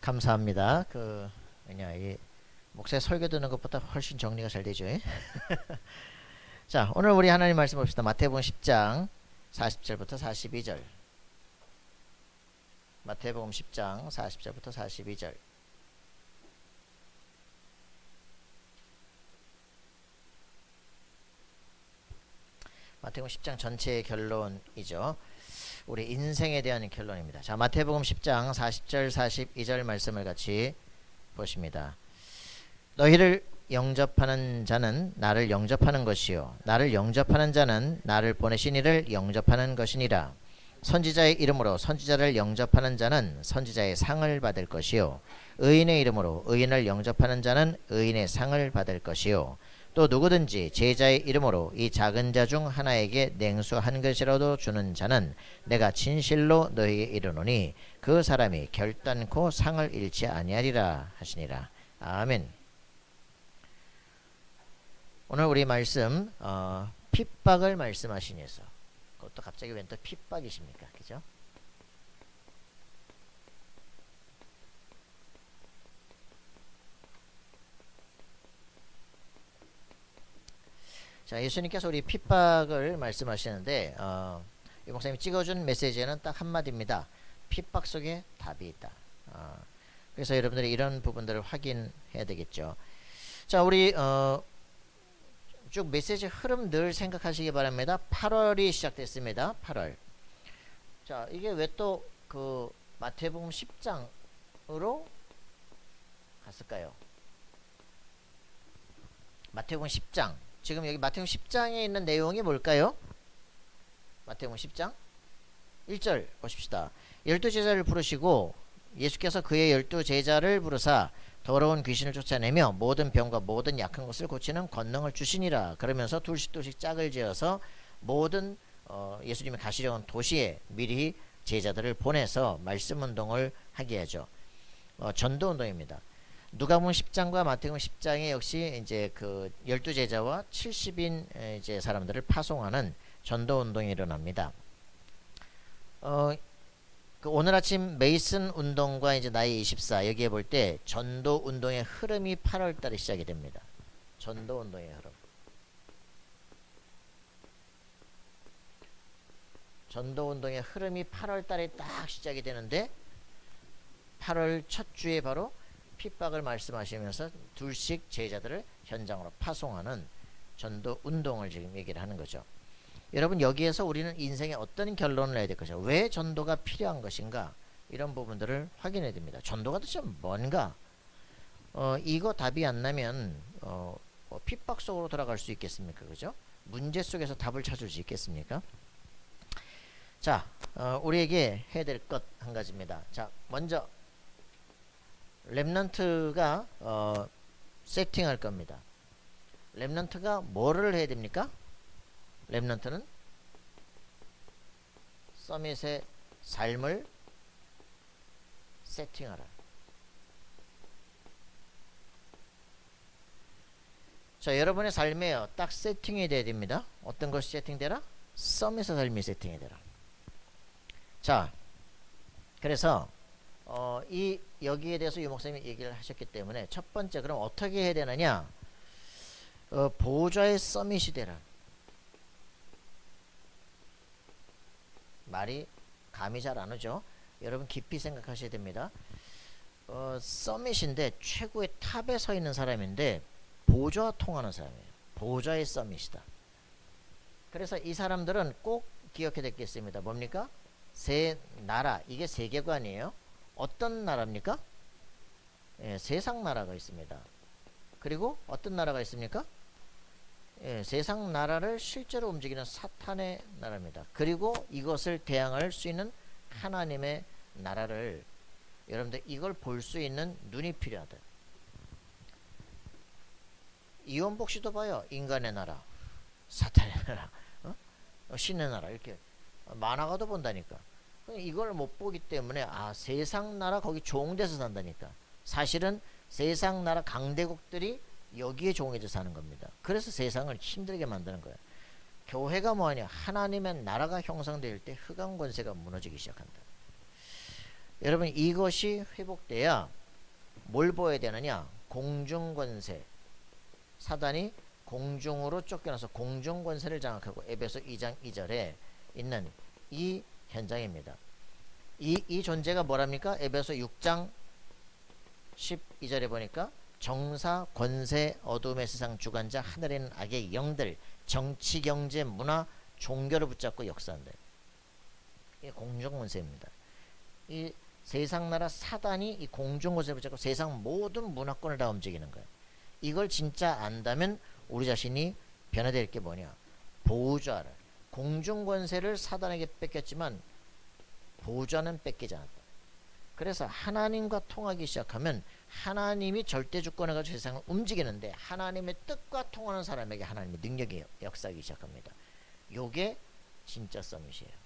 감사합니다. 그냥 이 목사의 설교 듣는 것보다 훨씬 정리가 잘 되죠. 자, 오늘 우리 하나님 말씀 봅시다. 마태복음 10장 40절부터 42절. 마태복음 10장 40절부터 42절. 마태복음 10장 전체의 결론이죠. 우리 인생에 대한 결론입니다. 자, 마태복음 10장 40절 42절 말씀을 같이 보십니다. 너희를 영접하는 자는 나를 영접하는 것이요 나를 영접하는 자는 나를 보내신 이를 영접하는 것이니라. 선지자의 이름으로 선지자를 영접하는 자는 선지자의 상을 받을 것이요 의인의 이름으로 의인을 영접하는 자는 의인의 상을 받을 것이요 또 누구든지 제자의 이름으로 이 작은 자 중 하나에게 냉수 한 그릇이라도 주는 자는 내가 진실로 너희에게 이르노니 그 사람이 결단코 상을 잃지 아니하리라 하시니라. 아멘. 오늘 우리 말씀 핍박을 말씀하시니 해서 그것도 갑자기 웬 또 핍박이십니까? 그죠? 자, 예수님께서 우리 핍박을 말씀하시는데 이 목사님이 찍어준 메시지에는 딱 한마디입니다. 핍박 속에 답이 있다. 그래서 여러분들이 이런 부분들을 확인해야 되겠죠. 자, 우리 쭉 메시지 흐름 늘 생각하시기 바랍니다. 8월이 시작됐습니다. 8월. 자, 이게 왜 또 그 마태복음 10장으로 갔을까요? 마태복음 10장. 지금 여기 마태복음 10장에 있는 내용이 뭘까요? 마태복음 10장 1절 보십시다. 12제자를 부르시고 예수께서 그의 12제자를 부르사 더러운 귀신을 쫓아내며 모든 병과 모든 약한 것을 고치는 권능을 주시니라. 그러면서 둘씩 짝을 지어서 모든 예수님이 가시려는 도시에 미리 제자들을 보내서 말씀 운동을 하게 하죠. 전도 운동입니다. 누가복음 10장과 마태복음 10장에 역시 이제 그 12제자와 70인 이제 사람들을 파송하는 전도 운동이 일어납니다. 그 오늘 아침 메이슨 운동과 이제 나이 24 여기에 볼 때 전도 운동의 흐름이 8월 달에 시작이 됩니다. 전도 운동의 흐름. 전도 운동의 흐름이 8월 달에 딱 시작이 되는데 8월 첫 주에 바로 핍박을 말씀하시면서 둘씩 제자들을 현장으로 파송하는 전도 운동을 지금 얘기를 하는 거죠. 여러분, 여기에서 우리는 인생에 어떤 결론을 내야 될 것인가, 왜 전도가 필요한 것인가, 이런 부분들을 확인해야 됩니다. 전도가 도대체 뭔가, 이거 답이 안 나면 핍박 속으로 돌아갈 수 있겠습니까? 그죠? 문제 속에서 답을 찾을 수 있겠습니까? 자, 우리에게 해야 될 것 한 가지입니다. 자, 먼저 렘넌트가 세팅할 겁니다. 렘넌트가 뭐를 해야 됩니까? 렘넌트는 서밋의 삶을 세팅하라. 자, 여러분의 삶에 딱 세팅이 돼야 됩니다. 어떤 것이 세팅되라? 서밋의 삶이 세팅이 되라. 자, 그래서 여기에 대해서 유 목사님이 얘기를 하셨기 때문에 첫 번째, 그럼 어떻게 해야 되느냐? 보좌의 서밋이 되라. 말이 감이 잘 안 오죠? 여러분 깊이 생각하셔야 됩니다. 서밋인데 최고의 탑에 서 있는 사람인데 보좌와 통하는 사람이에요. 보좌의 서밋이다. 그래서 이 사람들은 꼭 기억해야 되겠습니다. 뭡니까? 세 나라, 이게 세계관이에요. 어떤 나라입니까? 예, 세상 나라가 있습니다. 그리고 어떤 나라가 있습니까? 예, 세상 나라를 실제로 움직이는 사탄의 나라입니다. 그리고 이것을 대항할 수 있는 하나님의 나라를, 여러분들 이걸 볼 수 있는 눈이 필요하다. 이원복 씨도 봐요. 인간의 나라, 사탄의 나라, 신의 나라, 이렇게 만화가도 본다니까. 이걸 못 보기 때문에 세상 나라 거기 종돼서 산다니까. 사실은 세상 나라 강대국들이 여기에 종해져 사는 겁니다. 그래서 세상을 힘들게 만드는 거예요. 교회가 뭐하냐? 하나님의 나라가 형성될 때 흑암 권세가 무너지기 시작한다. 여러분 이것이 회복돼야 뭘 보여야 되느냐? 공중권세. 사단이 공중으로 쫓겨나서 공중권세를 장악하고 에베소 2장 2절에 있는 이 현장입니다. 이 존재가 뭐랍니까? 에베소 6장 12절에 보니까 정사, 권세, 어둠의 세상 주관자, 하늘에 있는 악의 영들, 정치, 경제, 문화, 종교를 붙잡고 역사한다. 이게 공중권세입니다. 이 세상 나라 사단이 이 공중권세를 붙잡고 세상 모든 문화권을 다 움직이는 거예요. 이걸 진짜 안다면 우리 자신이 변화될 게 뭐냐? 보호자를. 공중권세를 사단에게 뺏겼지만 보호자는 뺏기지 않았다. 그래서 하나님과 통하기 시작하면 하나님이 절대 주권을 가지고 세상을 움직이는데 하나님의 뜻과 통하는 사람에게 하나님의 능력이 역사하기 시작합니다. 요게 진짜 서밋이에요.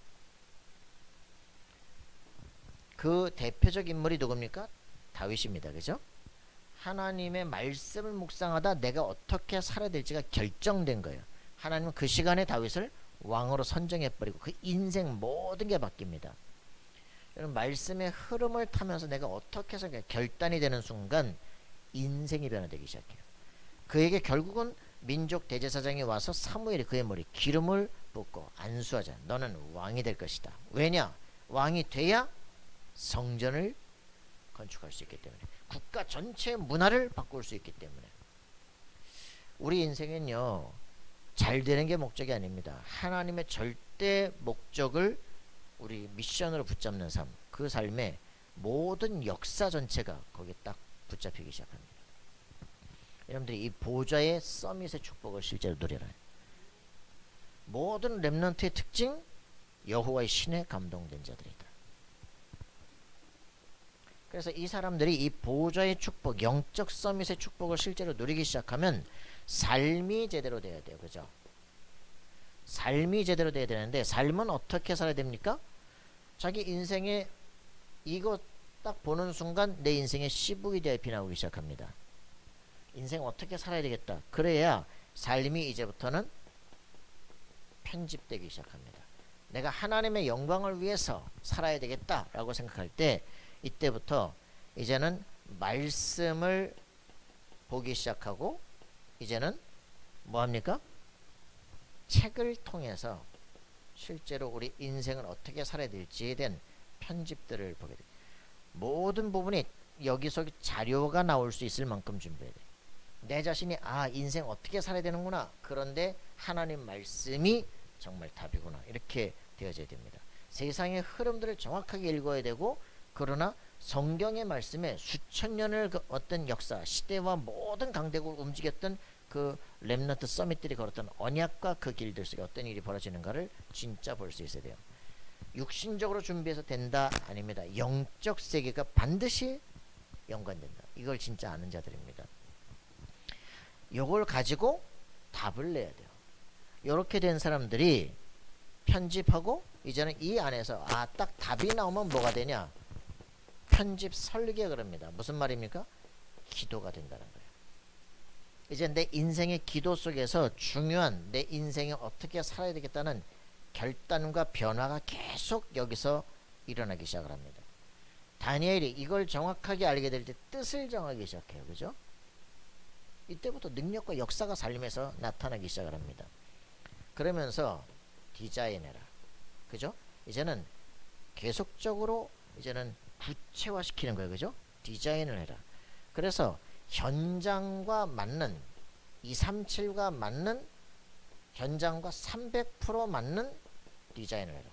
그 대표적 인물이 누굽니까? 다윗입니다. 그죠? 하나님의 말씀을 묵상하다 내가 어떻게 살아야 될지가 결정된 거예요. 하나님은 그 시간에 다윗을 왕으로 선정해버리고 그 인생 모든 게 바뀝니다. 여러분 말씀의 흐름을 타면서 내가 어떻게 해서 결단이 되는 순간 인생이 변화되기 시작해요. 그에게 결국은 민족 대제사장이 와서 사무엘이 그의 머리 기름을 붓고 안수하자. 너는 왕이 될 것이다. 왜냐? 왕이 돼야 성전을 건축할 수 있기 때문에 국가 전체의 문화를 바꿀 수 있기 때문에 우리 인생은요 잘 되는 게 목적이 아닙니다. 하나님의 절대 목적을 우리 미션으로 붙잡는 삶, 그 삶의 모든 역사 전체가 거기에 딱 붙잡히기 시작합니다. 여러분들이 이 보좌의 서밋의 축복을 실제로 누려라. 모든 렘넌트의 특징, 여호와의 신에 감동된 자들이다. 그래서 이 사람들이 이 보좌의 축복, 영적 서밋의 축복을 실제로 누리기 시작하면 삶이 제대로 돼야 돼요. 그죠? 삶이 제대로 돼야 되는데 삶은 어떻게 살아야 됩니까? 자기 인생에 이거 딱 보는 순간 내 인생의 CVDIP 나오기 시작합니다. 인생 어떻게 살아야 되겠다. 그래야 삶이 이제부터는 편집되기 시작합니다. 내가 하나님의 영광을 위해서 살아야 되겠다라고 생각할 때 이때부터 이제는 말씀을 보기 시작하고 이제는 뭐합니까? 책을 통해서 실제로 우리 인생을 어떻게 살아야 될지에 대한 편집들을 보게 돼요. 모든 부분이 여기서 자료가 나올 수 있을 만큼 준비해야 돼요. 내 자신이 인생 어떻게 살아야 되는구나. 그런데 하나님 말씀이 정말 답이구나. 이렇게 되어져야 됩니다. 세상의 흐름들을 정확하게 읽어야 되고 그러나 성경의 말씀에 수천 년을 그 어떤 역사, 시대와 모든 강대국을 움직였던 그 렘넌트 서밋들이 걸었던 언약과 그 길들 속에 어떤 일이 벌어지는가를 진짜 볼 수 있어야 돼요. 육신적으로 준비해서 된다 아닙니다. 영적 세계가 반드시 연관된다. 이걸 진짜 아는 자들입니다. 이걸 가지고 답을 내야 돼요. 이렇게 된 사람들이 편집하고 이제는 이 안에서 딱 답이 나오면 뭐가 되냐? 편집 설계 그럽니다. 무슨 말입니까? 기도가 된다는 거예요. 이제 내 인생의 기도 속에서 중요한 내 인생에 어떻게 살아야 되겠다는 결단과 변화가 계속 여기서 일어나기 시작을 합니다. 다니엘이 이걸 정확하게 알게 될 때 뜻을 정하기 시작해요. 그죠? 이때부터 능력과 역사가 삶에서 나타나기 시작을 합니다. 그러면서 디자인해라. 그죠? 이제는 계속적으로 이제는 구체화시키는 거예요. 그죠? 디자인을 해라. 그래서 현장과 맞는 237과 맞는 현장과 300% 맞는 디자인을 해라.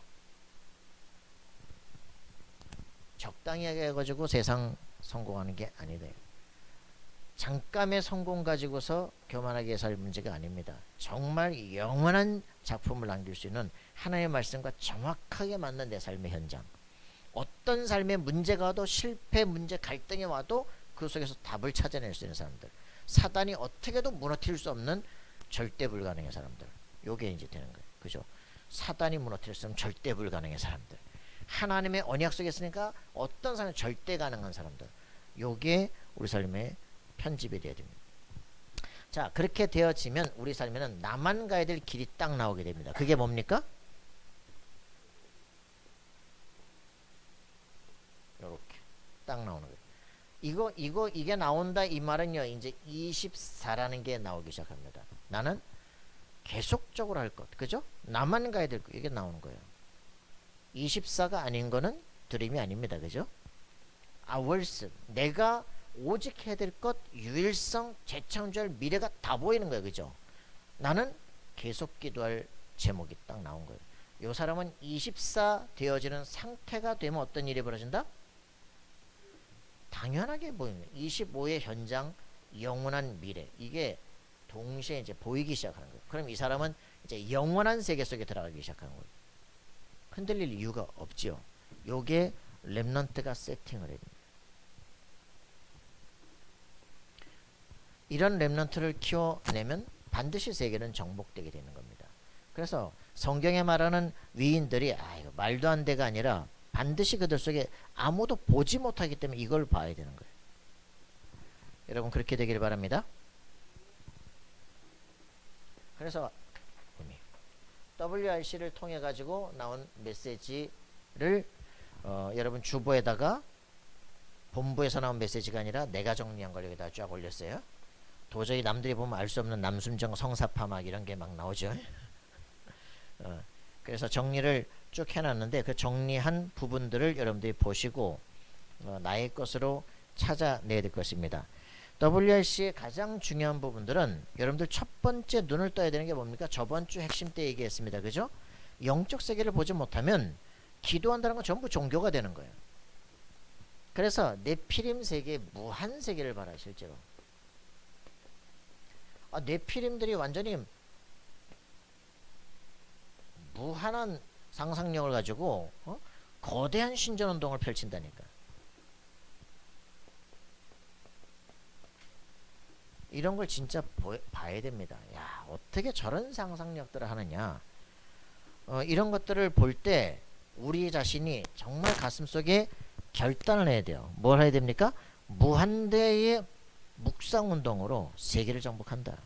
적당히 해가지고 세상 성공하는 게 아니다. 잠깐의 성공 가지고서 교만하게 살 문제가 아닙니다. 정말 영원한 작품을 남길 수 있는 하나님의 말씀과 정확하게 맞는 내 삶의 현장. 어떤 삶의 문제가 와도 실패, 문제, 갈등이 와도 그 속에서 답을 찾아낼 수 있는 사람들. 사단이 어떻게도 무너뜨릴 수 없는 절대 불가능의 사람들. 요게 이제 되는 거예요. 그죠? 사단이 무너뜨릴 수 없는 절대 불가능의 사람들. 하나님의 언약 속에 있으니까 어떤 사람이 절대 가능한 사람들. 요게 우리 삶의 편집이 되어야 됩니다. 자, 그렇게 되어지면 우리 삶에는 나만 가야 될 길이 딱 나오게 됩니다. 그게 뭡니까? 요렇게 딱 나오는 거예요. 이게 나온다 이 말은요. 이제 24라는 게 나오기 시작합니다. 나는 계속적으로 할 것. 그죠? 나만 가야 될 것. 이게 나오는 거예요. 24가 아닌 거는 드림이 아닙니다. 그죠? hours. 내가 오직 해야 될 것, 유일성, 재창조할 미래가 다 보이는 거예요. 그죠? 나는 계속 기도할 제목이 딱 나온 거예요. 이 사람은 24 되어지는 상태가 되면 어떤 일이 벌어진다? 당연하게 보이는 25의 현장, 영원한 미래. 이게 동시에 이제 보이기 시작하는 거예요. 그럼 이 사람은 이제 영원한 세계 속에 들어가기 시작하는 거예요. 흔들릴 이유가 없지요. 요게 렘넌트가 세팅을 해야 됩니다. 이런 렘넌트를 키워내면 반드시 세계는 정복되게 되는 겁니다. 그래서 성경에 말하는 위인들이 이거 말도 안 돼가 아니라 반드시 그들 속에 아무도 보지 못하기 때문에 이걸 봐야 되는 거예요. 여러분 그렇게 되길 바랍니다. 그래서 WRC를 통해 가지고 나온 메시지를 여러분 주보에다가 본부에서 나온 메시지가 아니라 내가 정리한 걸 여기다 쫙 올렸어요. 도저히 남들이 보면 알 수 없는 남순정 성사파 막 이런 게 막 나오죠. 그래서 정리를 쭉 해놨는데 그 정리한 부분들을 여러분들이 보시고 나의 것으로 찾아내야 될 것입니다. WRC의 가장 중요한 부분들은 여러분들 첫 번째 눈을 떠야 되는 게 뭡니까? 저번 주 핵심 때 얘기했습니다. 그죠? 영적 세계를 보지 못하면 기도한다는 건 전부 종교가 되는 거예요. 그래서 네피림 세계, 무한 세계를 봐라 실제로. 네피림들이 완전히 무한한 상상력을 가지고 거대한 신전운동을 펼친다니까. 이런 걸 진짜 봐야 됩니다. 야, 어떻게 저런 상상력들을 하느냐. 이런 것들을 볼 때 우리 자신이 정말 가슴속에 결단을 해야 돼요. 뭘 해야 됩니까? 무한대의 묵상운동으로 세계를 정복한다.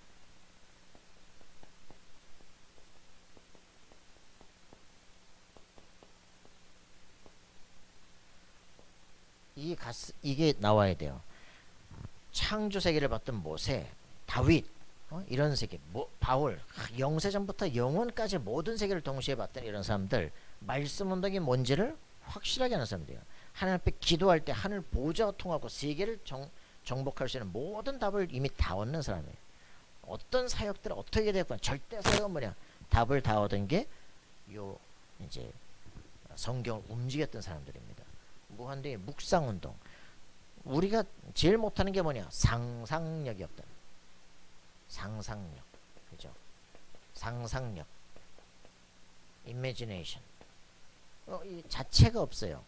이게 나와야 돼요. 창조 세계를 봤던 모세, 다윗, 이런 세계, 바울, 영세전부터 영원까지 모든 세계를 동시에 봤던 이런 사람들, 말씀 운동이 뭔지를 확실하게 하는 사람들이에요. 하나님 앞에 기도할 때 하늘 보좌가 통하고 세계를 정복할 수 있는 모든 답을 이미 다 얻는 사람이에요. 어떤 사역들을 어떻게 됐건 절대 사역은 뭐냐? 답을 다 얻은 게 요 이제 성경을 움직였던 사람들입니다. 무한대의 묵상 운동. 우리가 제일 못하는 게 뭐냐? 상상력이 없다. 상상력, 그죠? 상상력, imagination. 이 자체가 없어요.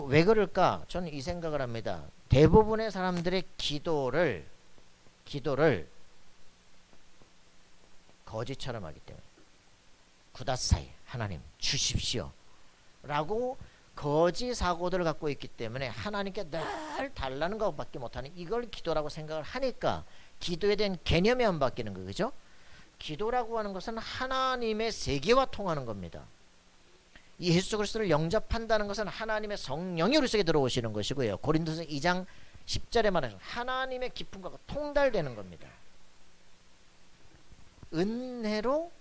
왜 그럴까? 저는 이 생각을 합니다. 대부분의 사람들의 기도를 거짓처럼 하기 때문에 구다사이 하나님 주십시오 라고 거짓 사고들을 갖고 있기 때문에 하나님께 늘 달라는 것밖에 못하는 이걸 기도라고 생각을 하니까 기도에 대한 개념이 안 바뀌는 거죠. 그죠? 기도라고 하는 것은 하나님의 세계와 통하는 겁니다. 이 예수 그리스도를 영접한다는 것은 하나님의 성령이 우리 속에 들어오시는 것이고요. 고린도서 2장 10절에 말하는 하나님의 깊음과 통달되는 겁니다. 은혜로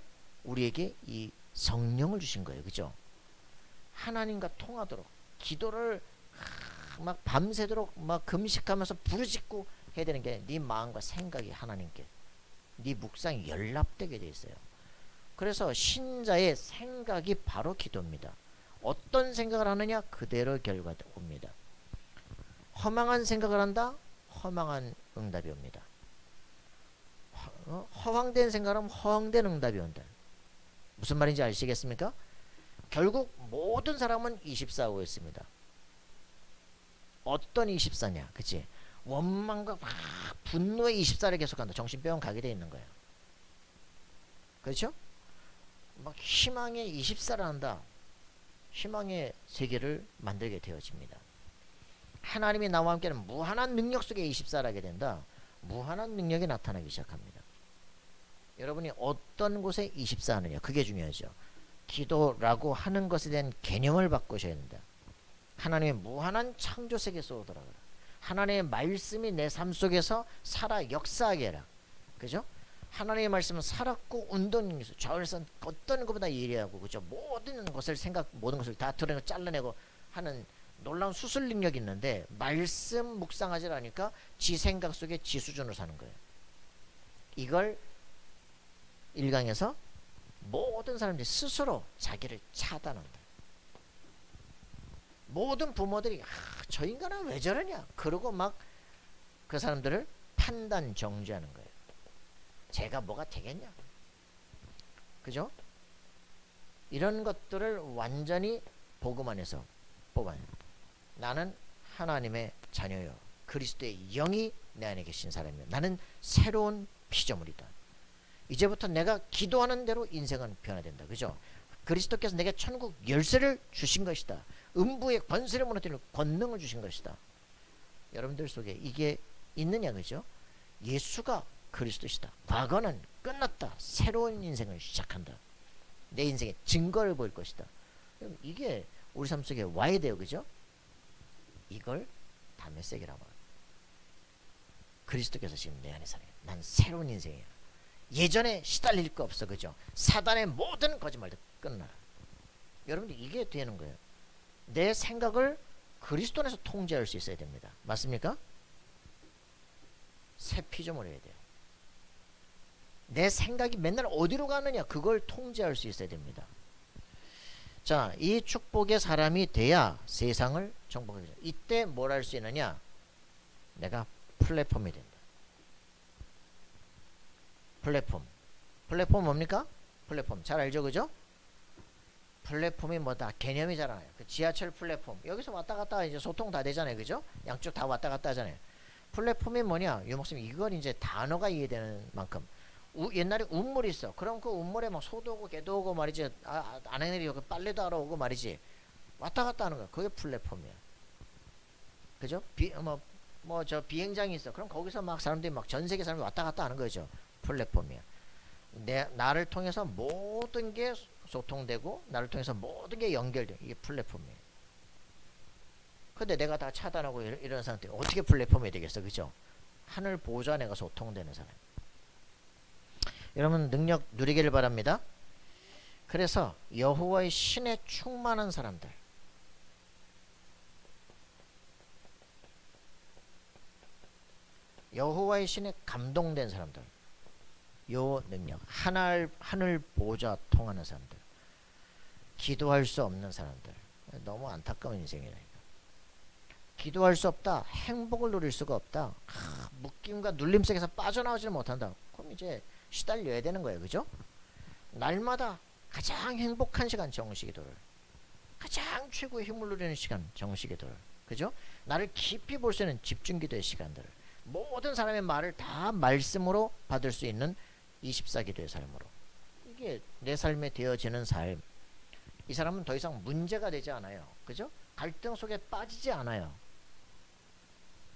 우리에게 이 성령을 주신 거예요. 그죠? 하나님과 통하도록 기도를 막 밤새도록 막 금식하면서 부르짖고 해야 되는 게 네 마음과 생각이 하나님께 네 묵상이 연락되게 돼 있어요. 그래서 신자의 생각이 바로 기도입니다. 어떤 생각을 하느냐 그대로 결과가 옵니다. 허망한 생각을 한다 허망한 응답이 옵니다. 허황된 생각을 하면 허황된 응답이 온다. 무슨 말인지 아시겠습니까? 결국 모든 사람은 24하고 있습니다. 어떤 24냐, 그치? 원망과 막 분노의 24를 계속한다. 정신병원 가게 돼 있는 거예요. 그렇죠? 막 희망의 24를 한다. 희망의 세계를 만들게 되어집니다. 하나님이 나와 함께는 무한한 능력 속에 24를 하게 된다. 무한한 능력이 나타나기 시작합니다. 여러분이 어떤 곳에 24 하느냐, 그게 중요하죠. 기도라고 하는 것에 대한 개념을 바꾸셔야 된다. 하나님의 무한한 창조 세계 속으로 들어가라. 하나님의 말씀이 내 삶 속에서 살아 역사하게 해라. 그죠? 하나님의 말씀은 살았고 운동이 있어. 좌우에서 어떤 것보다 예리하고, 그죠? 모든 것을 모든 것을 다 드러내고 잘라내고 하는 놀라운 수술 능력이 있는데, 말씀 묵상하지 않으니까 지 생각 속에 지 수준으로 사는 거예요. 이걸 1강에서 모든 사람들이 스스로 자기를 차단한다. 모든 부모들이 저 인간은 왜 저러냐 그러고 막 그 사람들을 판단 정지하는 거예요. 제가 뭐가 되겠냐, 그죠? 이런 것들을 완전히 복음 안에서 뽑아요. 나는 하나님의 자녀요, 그리스도의 영이 내 안에 계신 사람이요, 나는 새로운 피조물이다. 이제부터 내가 기도하는 대로 인생은 변화된다. 그죠? 그리스도께서 내게 천국 열쇠를 주신 것이다. 음부의 권세를 무너뜨리는 권능을 주신 것이다. 여러분들 속에 이게 있느냐, 그죠? 예수가 그리스도시다. 과거는 끝났다. 새로운 인생을 시작한다. 내 인생의 증거를 보일 것이다. 이게 우리 삶 속에 와야 돼요. 그죠? 이걸 다 메시지라고 말해요. 그리스도께서 지금 내 안에 살아요. 난 새로운 인생이야. 예전에 시달릴 거 없어. 그죠? 사단의 모든 거짓말도 끝나라. 여러분들 이게 되는 거예요. 내 생각을 그리스도 안에서 통제할 수 있어야 됩니다. 맞습니까? 새 피조물이 해야 돼요. 내 생각이 맨날 어디로 가느냐, 그걸 통제할 수 있어야 됩니다. 자, 이 축복의 사람이 돼야 세상을 정복하게 됩니다. 이때 뭘 할 수 있느냐? 내가 플랫폼이 된다. 플랫폼 뭡니까? 플랫폼 잘 알죠, 그죠? 플랫폼이 뭐다? 개념이 잘 알아요. 그 지하철 플랫폼, 여기서 왔다 갔다 이제 소통 다 되잖아요, 그죠? 양쪽 다 왔다 갔다 하잖아요. 플랫폼이 뭐냐? 유 목사님 이걸 이제 단어가 이해되는 만큼, 옛날에 운물이 있어. 그럼 그 운물에 막 소도 오고 개도 오고 말이지, 아내들이 여기 빨래도 하러 오고 말이지, 왔다 갔다 하는 거야. 그게 플랫폼이야. 그죠? 저 비행장이 있어. 그럼 거기서 막 사람들이 막 전 세계 사람들이 왔다 갔다 하는 거죠. 플랫폼이야. 나를 통해서 모든 게 소통되고, 나를 통해서 모든 게 연결돼. 이게 플랫폼이에요. 근데 내가 다 차단하고 이런 상태, 어떻게 플랫폼이 되겠어, 그죠? 하늘 보좌 내가 소통되는 사람. 여러분 능력 누리기를 바랍니다. 그래서 여호와의 신에 충만한 사람들, 여호와의 신에 감동된 사람들, 요 능력, 하늘 보좌 통하는 사람들, 기도할 수 없는 사람들, 너무 안타까운 인생이라니까. 기도할 수 없다, 행복을 누릴 수가 없다, 묶임과 눌림 속에서 빠져나오지 못한다. 그럼 이제 시달려야 되는 거예요, 그죠? 날마다 가장 행복한 시간 정시기도를, 가장 최고의 힘을 누리는 시간 정시기도를, 그죠? 나를 깊이 볼 수 있는 집중기도의 시간들을, 모든 사람의 말을 다 말씀으로 받을 수 있는 24기도의 삶으로, 이게 내 삶에 되어지는 삶. 이 사람은 더 이상 문제가 되지 않아요, 그죠? 갈등 속에 빠지지 않아요.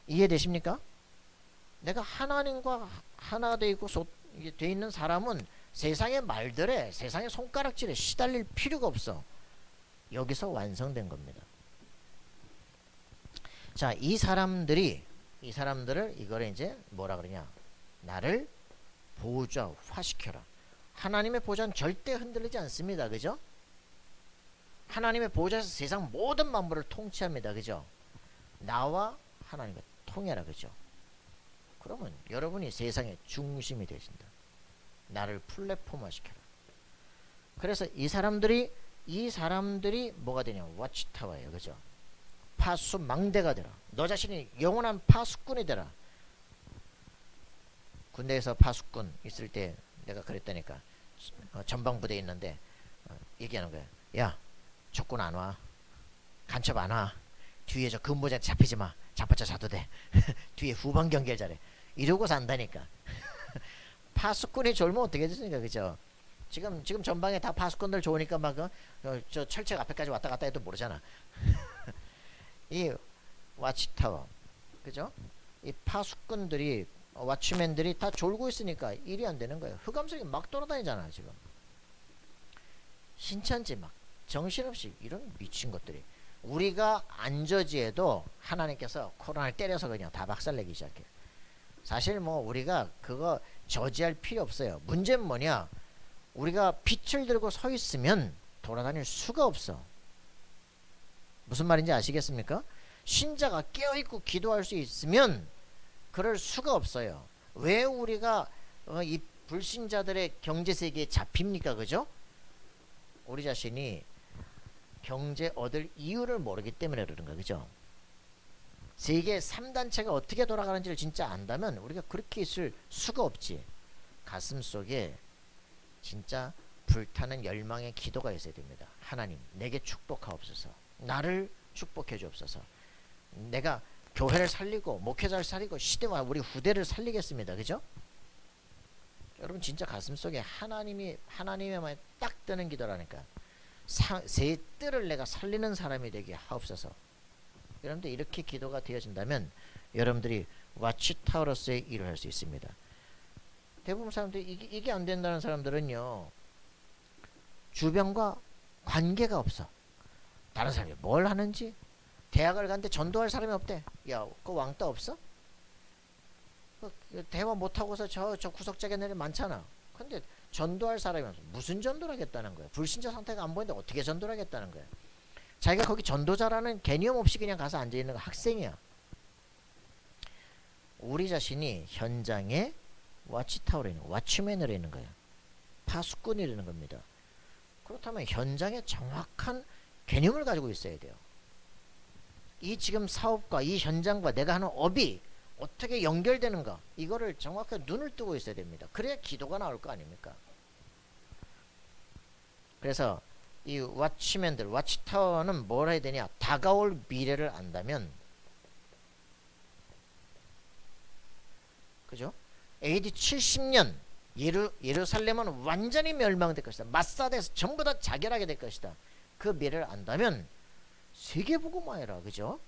이해되십니까? 내가 하나님과 하나 되어 있고 돼 있는 사람은 세상의 말들에, 세상의 손가락질에 시달릴 필요가 없어. 여기서 완성된 겁니다. 자, 이 사람들을 이거를 이제 뭐라 그러냐? 나를 보좌화시켜라. 하나님의 보좌는 절대 흔들리지 않습니다, 그죠? 하나님의 보좌에서 세상 모든 만물을 통치합니다, 그죠? 나와 하나님과 통해라, 그죠? 그러면 여러분이 세상의 중심이 되신다. 나를 플랫폼화시켜라. 그래서 이 사람들이 뭐가 되냐? 와치타워예요, 그죠? 파수망대가 되라. 너 자신이 영원한 파수꾼이 되라. 군대에서 파수꾼 있을 때 내가 그랬다니까. 전방부대에 있는데 얘기하는 거야. 야, 적군 안 와. 간첩 안 와. 뒤에 저 근무자 잡히지 마. 잡았자 자도 돼. 뒤에 후방 경계를 잘해. 이러고 산다니까. 파수꾼이 졸면 어떻게 됐습니까, 그죠? 지금 전방에 다 파수꾼들 좋으니까 막 저 철책 앞에까지 왔다 갔다 해도 모르잖아. 이 와치타워, 그죠? 이 파수꾼들이, 와치맨들이 다 졸고 있으니까 일이 안 되는 거예요. 흑암석이 막 돌아다니잖아 지금. 신천지 막 정신없이 이런 미친 것들이 우리가 안 저지해도 하나님께서 코로나를 때려서 그냥 다 박살내기 시작해요. 사실 뭐 우리가 그거 저지할 필요 없어요. 문제는 뭐냐? 우리가 빛을 들고 서 있으면 돌아다닐 수가 없어. 무슨 말인지 아시겠습니까? 신자가 깨어있고 기도할 수 있으면 그럴 수가 없어요. 왜 우리가 이 불신자들의 경제세계에 잡힙니까? 그죠? 우리 자신이 경제 얻을 이유를 모르기 때문에 그러는 거예요. 그죠? 세계 3단체가 어떻게 돌아가는지를 진짜 안다면 우리가 그렇게 있을 수가 없지. 가슴 속에 진짜 불타는 열망의 기도가 있어야 됩니다. 하나님, 내게 축복하옵소서. 나를 축복해 주옵소서. 내가 교회를 살리고 목회자를 살리고 시대와 우리 후대를 살리겠습니다. 그죠? 여러분 진짜 가슴속에 하나님의만 딱 뜨는 기도라니까. 새 뜰을 내가 살리는 사람이 되게 하옵소서. 여러분들 이렇게 기도가 되어진다면 여러분들이 와치타워로서의 일을 할 수 있습니다. 대부분 사람들이 이게 안 된다는 사람들은요, 주변과 관계가 없어. 다른 사람이 뭘 하는지, 대학을 갔는데 전도할 사람이 없대. 야, 그 왕따 없어? 대화 못하고서 저 구석짝에 내리 많잖아. 근데 전도할 사람이 없어. 무슨 전도를 하겠다는 거야? 불신자 상태가 안 보이는데 어떻게 전도를 하겠다는 거야? 자기가 거기 전도자라는 개념 없이 그냥 가서 앉아있는 거 학생이야. 우리 자신이 현장에 와치타워로 있는, 와치맨으로 있는 거야. 파수꾼이 되는 겁니다. 그렇다면 현장에 정확한 개념을 가지고 있어야 돼요. 이 지금 사업과 이 현장과 내가 하는 업이 어떻게 연결되는가, 이거를 정확하게 눈을 뜨고 있어야 됩니다. 그래야 기도가 나올 거 아닙니까? 그래서 이 와치맨들, 와치타워는 뭘 해야 되냐? 다가올 미래를 안다면, 그죠? AD 70년 예루살렘은 완전히 멸망될 것이다. 마사대에서 전부 다 자결하게 될 것이다. 그 미래를 안다면 세계복음화해라. 그죠?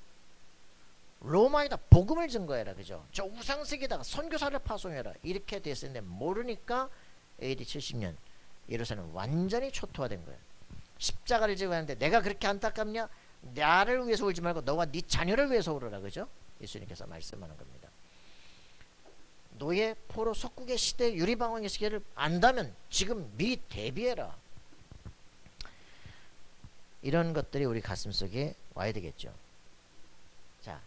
로마에다 복음을 증거해라. 그죠? 저 우상세계에다가 선교사를 파송해라. 이렇게 됐었는데 모르니까 AD 70년 예루살렘은 완전히 초토화된 거예요. 십자가를 지고 하는데 내가 그렇게 안타깝냐? 나를 위해서 울지 말고 너와 네 자녀를 위해서 울어라. 그죠? 예수님께서 말씀하는 겁니다. 노예, 포로, 속국의 시대, 유리방황의 시계를 안다면 지금 미리 대비해라. 이런 것들이 우리 가슴속에 와야 되겠죠. 자,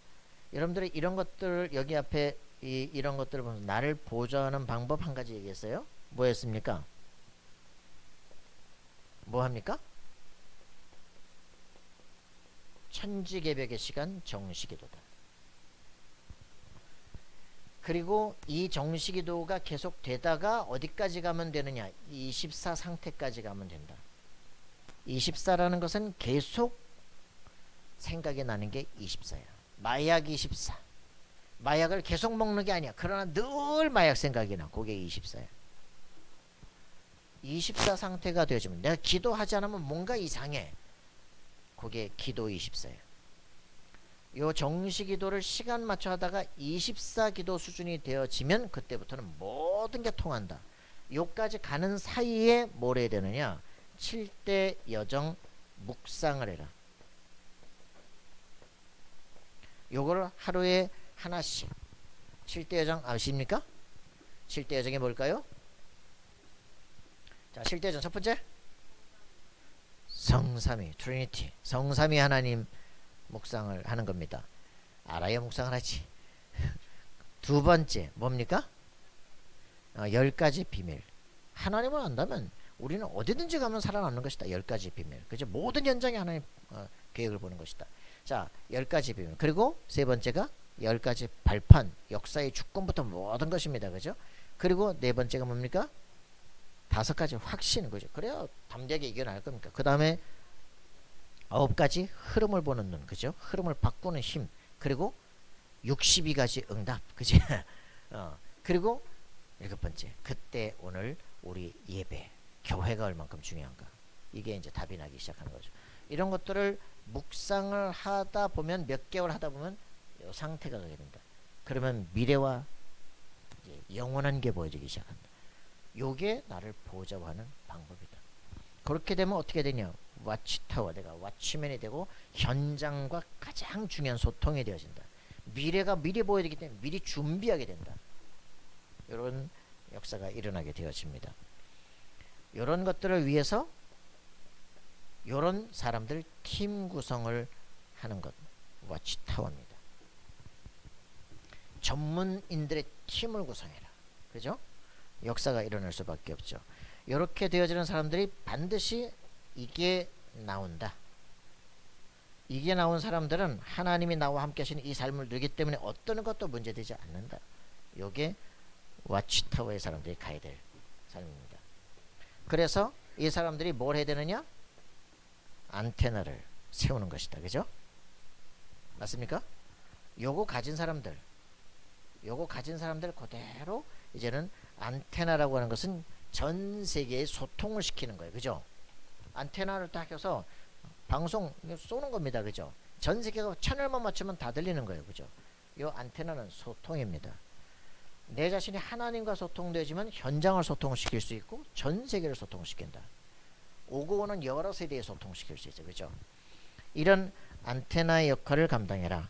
여러분들이 이런 것들, 여기 앞에 이런 것들을 보면서 나를 보좌하는 방법 한 가지 얘기했어요. 뭐였습니까? 뭐 합니까? 천지개벽의 시간 정시기도다. 그리고 이 정시기도가 계속 되다가 어디까지 가면 되느냐? 24 상태까지 가면 된다. 24라는 것은 계속 생각이 나는 게 24야. 마약 24. 마약을 계속 먹는 게 아니야. 그러나 늘 마약 생각이 나. 그게 24야. 24 상태가 되어지면 내가 기도하지 않으면 뭔가 이상해. 그게 기도 24야. 요 정시기도를 시간 맞춰 하다가 24 기도 수준이 되어지면 그때부터는 모든 게 통한다. 요까지 가는 사이에 뭘 해야 되느냐? 7대 여정 묵상을 해라. 요거를 하루에 하나씩. 7대 여정 아십니까? 7대 여정이 뭘까요? 자, 7대 여정 첫 번째, 성삼위 트리니티, 성삼위 하나님 묵상을 하는 겁니다. 알아야 묵상을 하지. 두 번째 뭡니까? 10가지 비밀. 하나님을 안다면 우리는 어디든지 가면 살아남는 것이다. 10가지 비밀. 그죠? 모든 현장에 하나님 계획을 보는 것이다. 자, 10가지 비밀. 그리고 세 번째가 10가지 발판, 역사의 주권부터 모든 것입니다. 그죠? 그리고 네 번째가 뭡니까? 5가지 확신. 그죠? 그래야 담대하게 이겨낼 겁니까? 그 다음에 9가지 흐름을 보는 눈. 그죠? 흐름을 바꾸는 힘. 그리고 62가지 응답. 그죠? 그리고 7번째, 그때 오늘 우리 예배, 교회가 얼만큼 중요한가. 이게 이제 답이 나기 시작하는 거죠. 이런 것들을 묵상을 하다 보면, 몇 개월 하다 보면 이 상태가 가게 된다. 그러면 미래와 이제 영원한 게 보여지기 시작한다. 요게 나를 보좌하는 방법이다. 그렇게 되면 어떻게 되냐? 와치타워, 내가 와치맨이 되고 현장과 가장 중요한 소통이 되어진다. 미래가 미리 보여야 되기 때문에 미리 준비하게 된다. 이런 역사가 일어나게 되어집니다. 이런 것들을 위해서 이런 사람들 팀 구성을 하는 것, 와치타워입니다. 전문인들의 팀을 구성해라. 그죠? 역사가 일어날 수밖에 없죠. 이렇게 되어지는 사람들이 반드시 이게 나온다. 이게 나온 사람들은 하나님이 나와 함께 하시는 이 삶을 누리기 때문에 어떤 것도 문제되지 않는다. 요게 와치타워의 사람들이 가야 될 삶입니다. 그래서 이 사람들이 뭘 해야 되느냐? 안테나를 세우는 것이다. 그죠? 맞습니까? 요거 가진 사람들 그대로 이제는 안테나라고 하는 것은 전 세계에 소통을 시키는 거예요. 그죠? 안테나를 딱 켜서 방송 쏘는 겁니다. 그죠? 전 세계가 채널만 맞추면 다 들리는 거예요. 그죠? 요 안테나는 소통입니다. 내 자신이 하나님과 소통되지만 현장을 소통시킬 수 있고 전 세계를 소통시킨다. 오고 오는 여러 세대에 소통시킬 수 있죠. 그죠? 이런 안테나의 역할을 감당해라.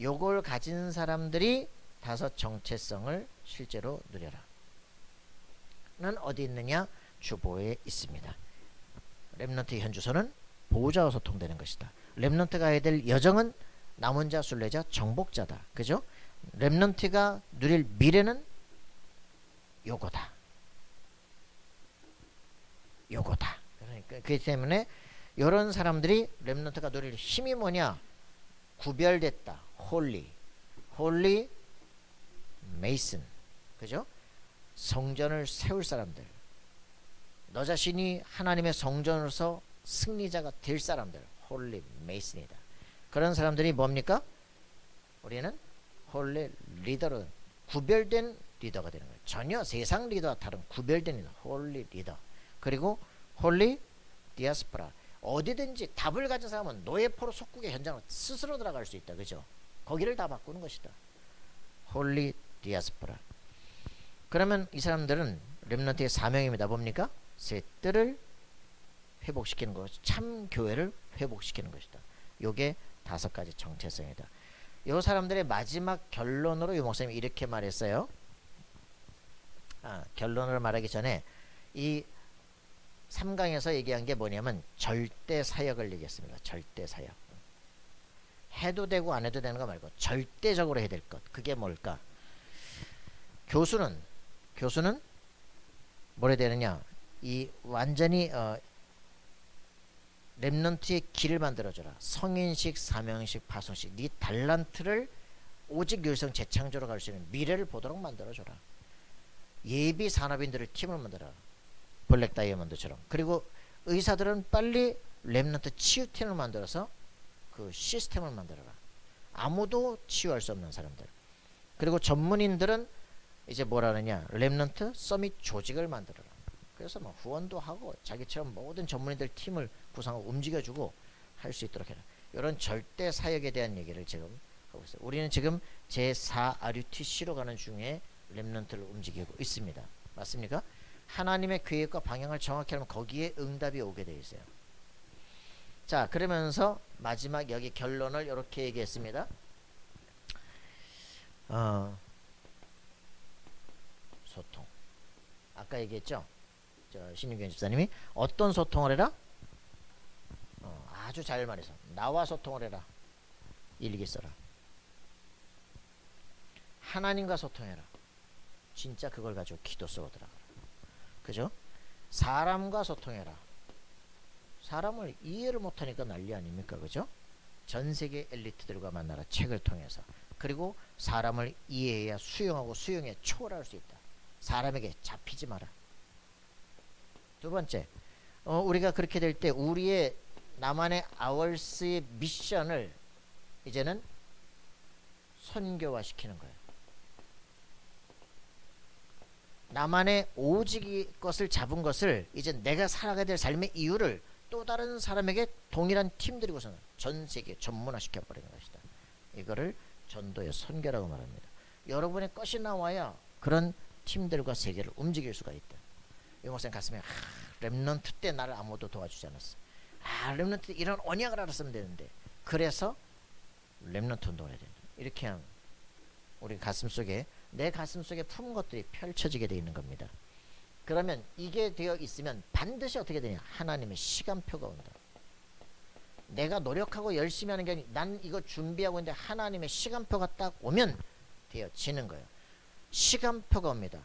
요걸 가진 사람들이 다섯 정체성을 실제로 누려라. 는 어디 있느냐? 주보에 있습니다. 렘넌트의 현주소는 보호자와 소통되는 것이다. 렘넌트가 가야 될 여정은 남은 자, 순례자, 정복자다. 그죠? 렘넌트가 누릴 미래는 요거다. 그러니까 그렇기 때문에 이런 사람들이 렘넌트가 누릴 힘이 뭐냐? 구별됐다. 홀리 메이슨. 그죠? 성전을 세울 사람들. 너 자신이 하나님의 성전으로서 승리자가 될 사람들. 홀리 메이슨이다. 그런 사람들이 뭡니까? 우리는 홀리 리더로 구별된 리더가 되는 거예요. 전혀 세상 리더와 다른 구별된 리더. 홀리 리더. 그리고 홀리 디아스포라. 어디든지 답을 가진 사람은 노예포로 속국의 현장으로 스스로 들어갈 수 있다. 그죠? 거기를 다 바꾸는 것이다. 홀리 디아스포라. 그러면 이 사람들은 렘넌트의 사명입니다. 뭡니까? 새 뜰을 회복시키는 것, 참 교회를 회복시키는 것이다. 요게 다섯 가지 정체성이다. 요 사람들의 마지막 결론으로 이 목사님이 이렇게 말했어요. 결론을 말하기 전에 이 3강에서 얘기한 게 뭐냐면 절대 사역을 얘기했습니다. 절대 사역. 해도 되고 안 해도 되는 거 말고 절대적으로 해야 될 것. 그게 뭘까? 교수는 뭘 해야 되느냐? 이 완전히 렘넌트의 길을 만들어줘라. 성인식, 사명식, 파송식. 네 달란트를 오직 율성 재창조로 갈 수 있는 미래를 보도록 만들어줘라. 예비 산업인들을 팀을 만들어라. 블랙 다이아몬드처럼. 그리고 의사들은 빨리 렘넌트 치유팀을 만들어서 그 시스템을 만들어라. 아무도 치유할 수 없는 사람들. 그리고 전문인들은 이제 뭐라느냐? 렘넌트 서밋 조직을 만들어라. 그래서 뭐 후원도 하고 자기처럼 모든 전문인들 팀을 구성하고 움직여주고 할 수 있도록 해라. 이런 절대 사역에 대한 얘기를 지금 하고 있어요. 우리는 지금 제4 RUTC로 가는 중에 렘넌트를 움직이고 있습니다. 맞습니까? 하나님의 계획과 방향을 정확히 하면 거기에 응답이 오게 되어 있어요. 자, 그러면서 마지막 여기 결론을 이렇게 얘기했습니다. 소통. 아까 얘기했죠? 신윤경 집사님이 어떤 소통을 해라? 아주 잘 말해서 나와 소통을 해라. 일기 써라. 하나님과 소통해라. 진짜 그걸 가지고 기도 쓰고 들어가라. 그죠? 사람과 소통해라. 사람을 이해를 못하니까 난리 아닙니까? 그죠? 전 세계 엘리트들과 만나라. 책을 통해서. 그리고 사람을 이해해야 수용하고 수용해 초월할 수 있다. 사람에게 잡히지 마라. 두 번째, 우리가 그렇게 될 때 우리의 나만의 아월스의 미션을 이제는 선교화시키는 거예요. 나만의 오직 것을 잡은 것을 이제 내가 살아가야 될 삶의 이유를 또 다른 사람에게 동일한 팀들이고서는 전 세계 전문화시켜버리는 것이다. 이거를 전도의 선교라고 말합니다. 여러분의 것이 나와야 그런 팀들과 세계를 움직일 수가 있다. 이 목사님 가슴에 렘넌트 때 나를 아무도 도와주지 않았어. 렘넌트 때 이런 언약을 알았으면 되는데. 그래서 렘넌트 운동을 해야 된다. 이렇게 하면 우리 가슴속에, 내 가슴속에 품은 것들이 펼쳐지게 되어 있는 겁니다. 그러면 이게 되어 있으면 반드시 어떻게 되냐? 하나님의 시간표가 온다. 내가 노력하고 열심히 하는 게 아니라 난 이거 준비하고 있는데 하나님의 시간표가 딱 오면 되어지는 거예요. 시간표가 옵니다.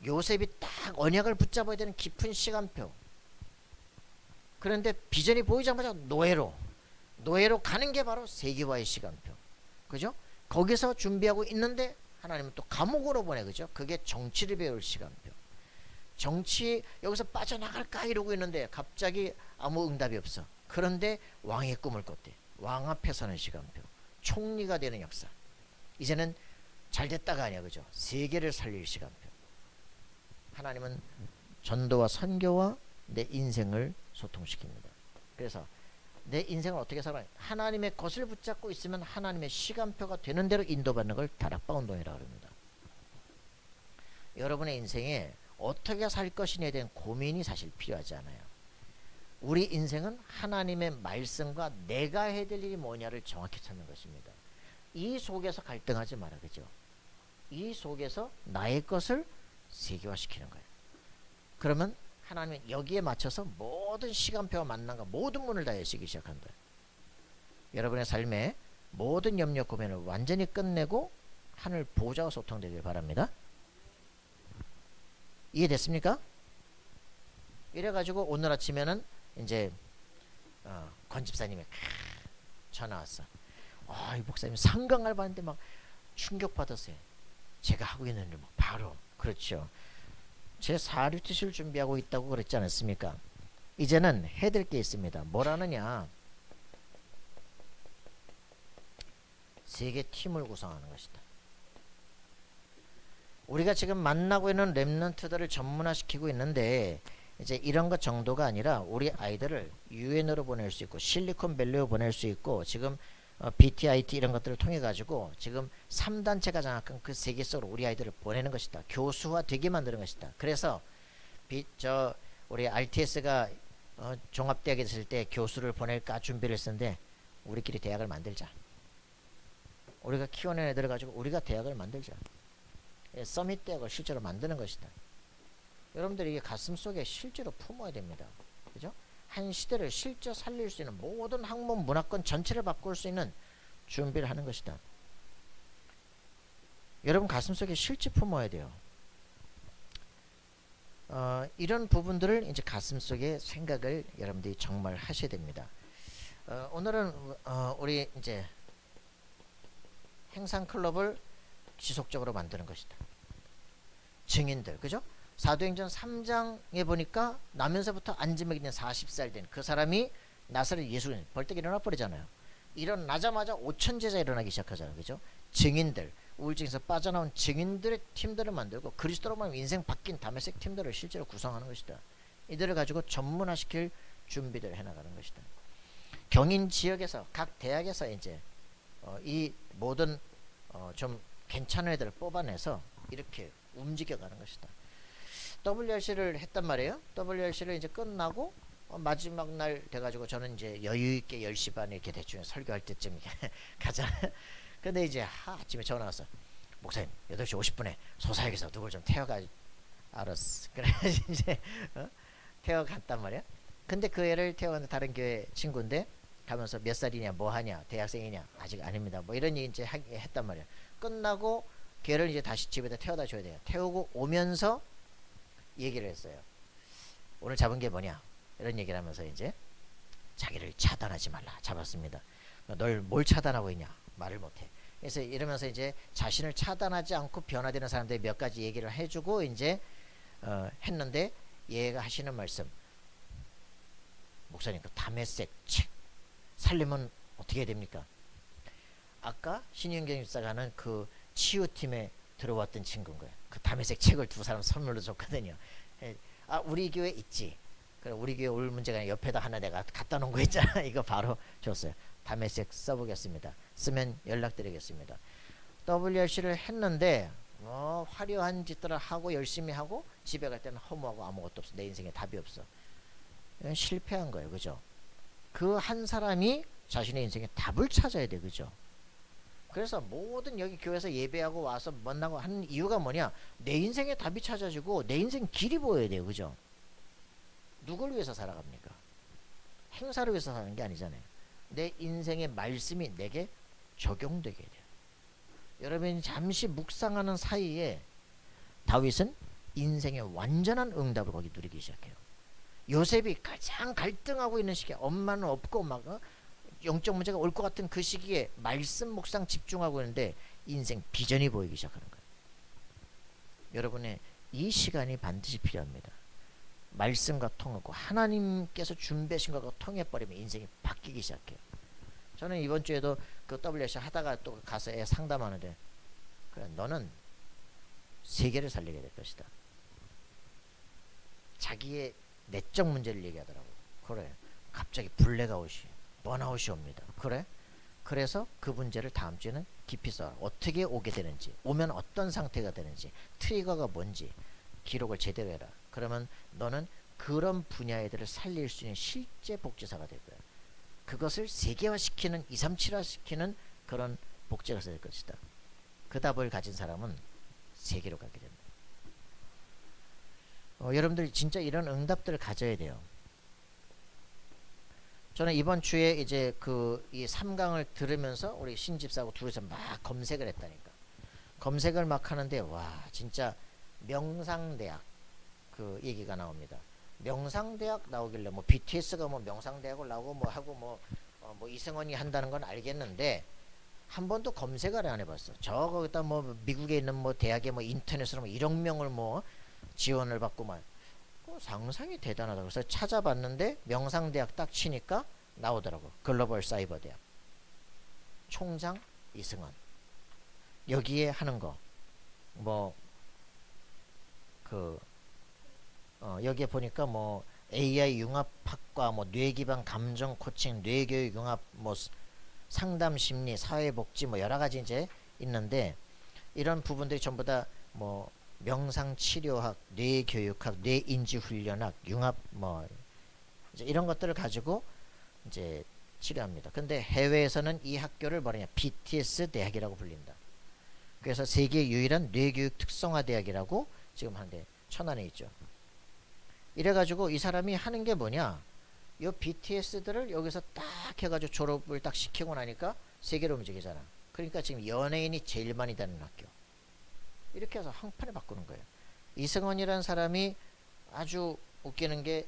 요셉이 딱 언약을 붙잡아야 되는 깊은 시간표. 그런데 비전이 보이자마자 노예로 가는 게 바로 세계화의 시간표. 그죠? 거기서 준비하고 있는데 하나님은 또 감옥으로 보내. 그죠? 그게 정치를 배울 시간표. 정치 여기서 빠져나갈까 이러고 있는데 갑자기 아무 응답이 없어. 그런데 왕의 꿈을 꿨대. 왕 앞에 서는 시간표. 총리가 되는 역사. 이제는 잘 됐다가 아니야. 그죠? 세계를 살릴 시간표. 하나님은 전도와 선교와 내 인생을 소통시킵니다. 그래서 내 인생을 어떻게 살아요? 하나님의 것을 붙잡고 있으면 하나님의 시간표가 되는 대로 인도받는 걸 다락방 운동이라고 합니다. 여러분의 인생에 어떻게 살 것이냐에 대한 고민이 사실 필요하지 않아요. 우리 인생은 하나님의 말씀과 내가 해야 될 일이 뭐냐를 정확히 찾는 것입니다. 이 속에서 갈등하지 마라. 그죠? 이 속에서 나의 것을 세계화시키는 거예요. 그러면 하나님은 여기에 맞춰서 모든 시간표와 만남과 모든 문을 다 여시기 시작한다. 여러분의 삶에 모든 염려 고민을 완전히 끝내고 하늘 보좌와 소통되길 바랍니다. 이해됐습니까? 이래가지고 오늘 아침에는 이제 권 집사님의 전화 왔어. 이 목사님 상강을 봤는데 막 충격받았어요. 제가 하고 있는 일 바로 그렇죠. 제 4류티실 준비하고 있다고 그랬지 않았습니까? 이제는 해드릴 게 있습니다. 뭐라느냐? 세계 팀을 구성하는 것이다. 우리가 지금 만나고 있는 렘넌트들을 전문화시키고 있는데 이제 이런 것 정도가 아니라 우리 아이들을 유엔으로 보낼 수 있고 실리콘밸리로 보낼 수 있고 지금 BTIT 이런 것들을 통해 가지고 지금 3단체가 장악한 그 세계 속으로 우리 아이들을 보내는 것이다. 교수화 되게 만드는 것이다. 그래서 우리 RTS가 종합대학에 있을 때 교수를 보낼까 준비를 했었는데 우리끼리 대학을 만들자. 우리가 키워낸 애들을 가지고 우리가 대학을 만들자. 서밋 대학을 실제로 만드는 것이다. 여러분들이 이게 가슴속에 실제로 품어야 됩니다. 그죠? 한 시대를 실제 살릴 수 있는 모든 학문 문화권 전체를 바꿀 수 있는 준비를 하는 것이다. 여러분 가슴속에 실제 품어야 돼요. 이런 부분들을 이제 가슴속에 생각을 여러분들이 정말 하셔야 됩니다. 오늘은 우리 이제 행상클럽을 지속적으로 만드는 것이다. 증인들, 그죠? 사도행전 3장에 보니까 나면서부터 안지맥이 된 40살 된 그 사람이 나사렛 예수님 벌떡 일어나 버리잖아요. 일어나자마자 5천 제자 일어나기 시작하잖아요. 그죠? 증인들, 우울증에서 빠져나온 증인들의 팀들을 만들고 그리스도로만 인생 바뀐 다메섹 팀들을 실제로 구성하는 것이다. 이들을 가지고 전문화시킬 준비를 해나가는 것이다. 경인 지역에서 각 대학에서 이제 이 모든 좀 괜찮은 애들을 뽑아내서 이렇게 움직여가는 것이다. WRC를 했단 말이에요. WRC를 이제 끝나고 마지막 날 돼가지고 저는 이제 여유있게 10시 반에 이렇게 대충 설교할 때쯤 가잖아요. 근데 이제 아침에 전화 왔어. 목사님 8시 50분에 소사역에서 누굴 좀 태워가. 알았어. 그래서 이제 태워갔단 말이야. 근데 그 애를 태워가는 다른 교회 친구인데 가면서 몇 살이냐 뭐하냐 대학생이냐 아직 아닙니다 뭐 이런 얘기 이제 했단 말이야. 끝나고 걔를 이제 다시 집에다 태워다 줘야 돼요. 태우고 오면서 얘기를 했어요. 오늘 잡은 게 뭐냐 이런 얘기를 하면서 이제 자기를 차단하지 말라 잡았습니다. 널 뭘 차단하고 있냐 말을 못해. 그래서 이러면서 이제 자신을 차단하지 않고 변화되는 사람들이 몇 가지 얘기를 해주고 이제 했는데 얘가 하시는 말씀, 목사님 그 다메섹 책 살리면 어떻게 해야 됩니까? 아까 신윤경 집사가 하는 그 치유팀에 들어왔던 친구인 거예요. 그 다메섹 책을 두 사람 선물로 줬거든요. 우리 교회 있지. 그래 우리 교회 올 문제가 아니라 옆에다 하나 내가 갖다 놓은 거 있잖아. 이거 바로 줬어요. 다메섹 써보겠습니다. 쓰면 연락드리겠습니다. WRC를 했는데 화려한 짓들을 하고 열심히 하고 집에 갈 때는 허무하고 아무것도 없어. 내 인생에 답이 없어. 이건 실패한 거예요. 그죠? 그 한 사람이 자신의 인생에 답을 찾아야 돼. 그죠? 그래서 모든 여기 교회에서 예배하고 와서 만나고 하는 이유가 뭐냐? 내 인생의 답이 찾아지고 내 인생 길이 보여야 돼요. 그죠? 누굴 위해서 살아갑니까? 행사를 위해서 사는 게 아니잖아요. 내 인생의 말씀이 내게 적용되게 돼요. 여러분이 잠시 묵상하는 사이에 다윗은 인생의 완전한 응답을 거기 누리기 시작해요. 요셉이 가장 갈등하고 있는 시기에 엄마는 없고 막 영적 문제가 올 것 같은 그 시기에 말씀 묵상 집중하고 있는데 인생 비전이 보이기 시작하는 거예요. 여러분의 이 시간이 반드시 필요합니다. 말씀과 통하고 하나님께서 준비하신 것과 통해버리면 인생이 바뀌기 시작해요. 저는 이번 주에도 그 WC 하다가 또 가서 애 상담하는데, 그래, 너는 세계를 살리게 될 것이다. 자기의 내적 문제를 얘기하더라고. 그래, 갑자기 불내가 오시, 번아웃이 옵니다. 그래? 그래서 그 문제를 다음 주에는 깊이 써. 어떻게 오게 되는지, 오면 어떤 상태가 되는지, 트리거가 뭔지 기록을 제대로 해라. 그러면 너는 그런 분야들을 살릴 수 있는 실제 복지사가 될 거야. 그것을 세계화시키는, 237화시키는 그런 복지가 될 것이다. 그 답을 가진 사람은 세계로 가게 됩니다. 여러분들이 진짜 이런 응답들을 가져야 돼요. 저는 이번 주에 이제 이 3강을 들으면서 우리 신집사하고 둘이서 막 검색을 했다니까. 검색을 막 하는데, 와, 진짜 명상대학 그 얘기가 나옵니다. 명상대학 나오길래 뭐 BTS가 뭐 명상대학을 나오고 뭐 하고 뭐 이승원이 한다는 건 알겠는데 한 번도 검색을 안 해봤어. 저 거기다 뭐 미국에 있는 뭐 대학에 뭐 인터넷으로 뭐 1억 명을 뭐 지원을 받고만 상상이 대단하다. 그래서 찾아봤는데 명상대학 딱 치니까 나오더라고. 글로벌 사이버 대학 총장 이승원. 여기에 하는 거 뭐 여기에 보니까 뭐 AI 융합학과, 뭐 뇌기반 감정 코칭, 뇌교육 융합, 뭐 상담 심리, 사회복지, 뭐 여러 가지 이제 있는데, 이런 부분들이 전부 다 뭐 명상 치료학, 뇌교육학, 뇌인지 훈련학, 융합 뭐 이제 이런 것들을 가지고 이제 치료합니다. 근데 해외에서는 이 학교를 뭐냐, BTS 대학이라고 불린다. 그래서 세계 유일한 뇌교육 특성화 대학이라고 지금 하는데 천안에 있죠. 이래가지고 이 사람이 하는 게 뭐냐, 요 BTS들을 여기서 딱 해가지고 졸업을 딱 시키고 나니까 세계로 움직이잖아. 그러니까 지금 연예인이 제일 많이 다니는 학교. 이렇게 해서 한판에 바꾸는 거예요. 이승원이라는 사람이 아주 웃기는 게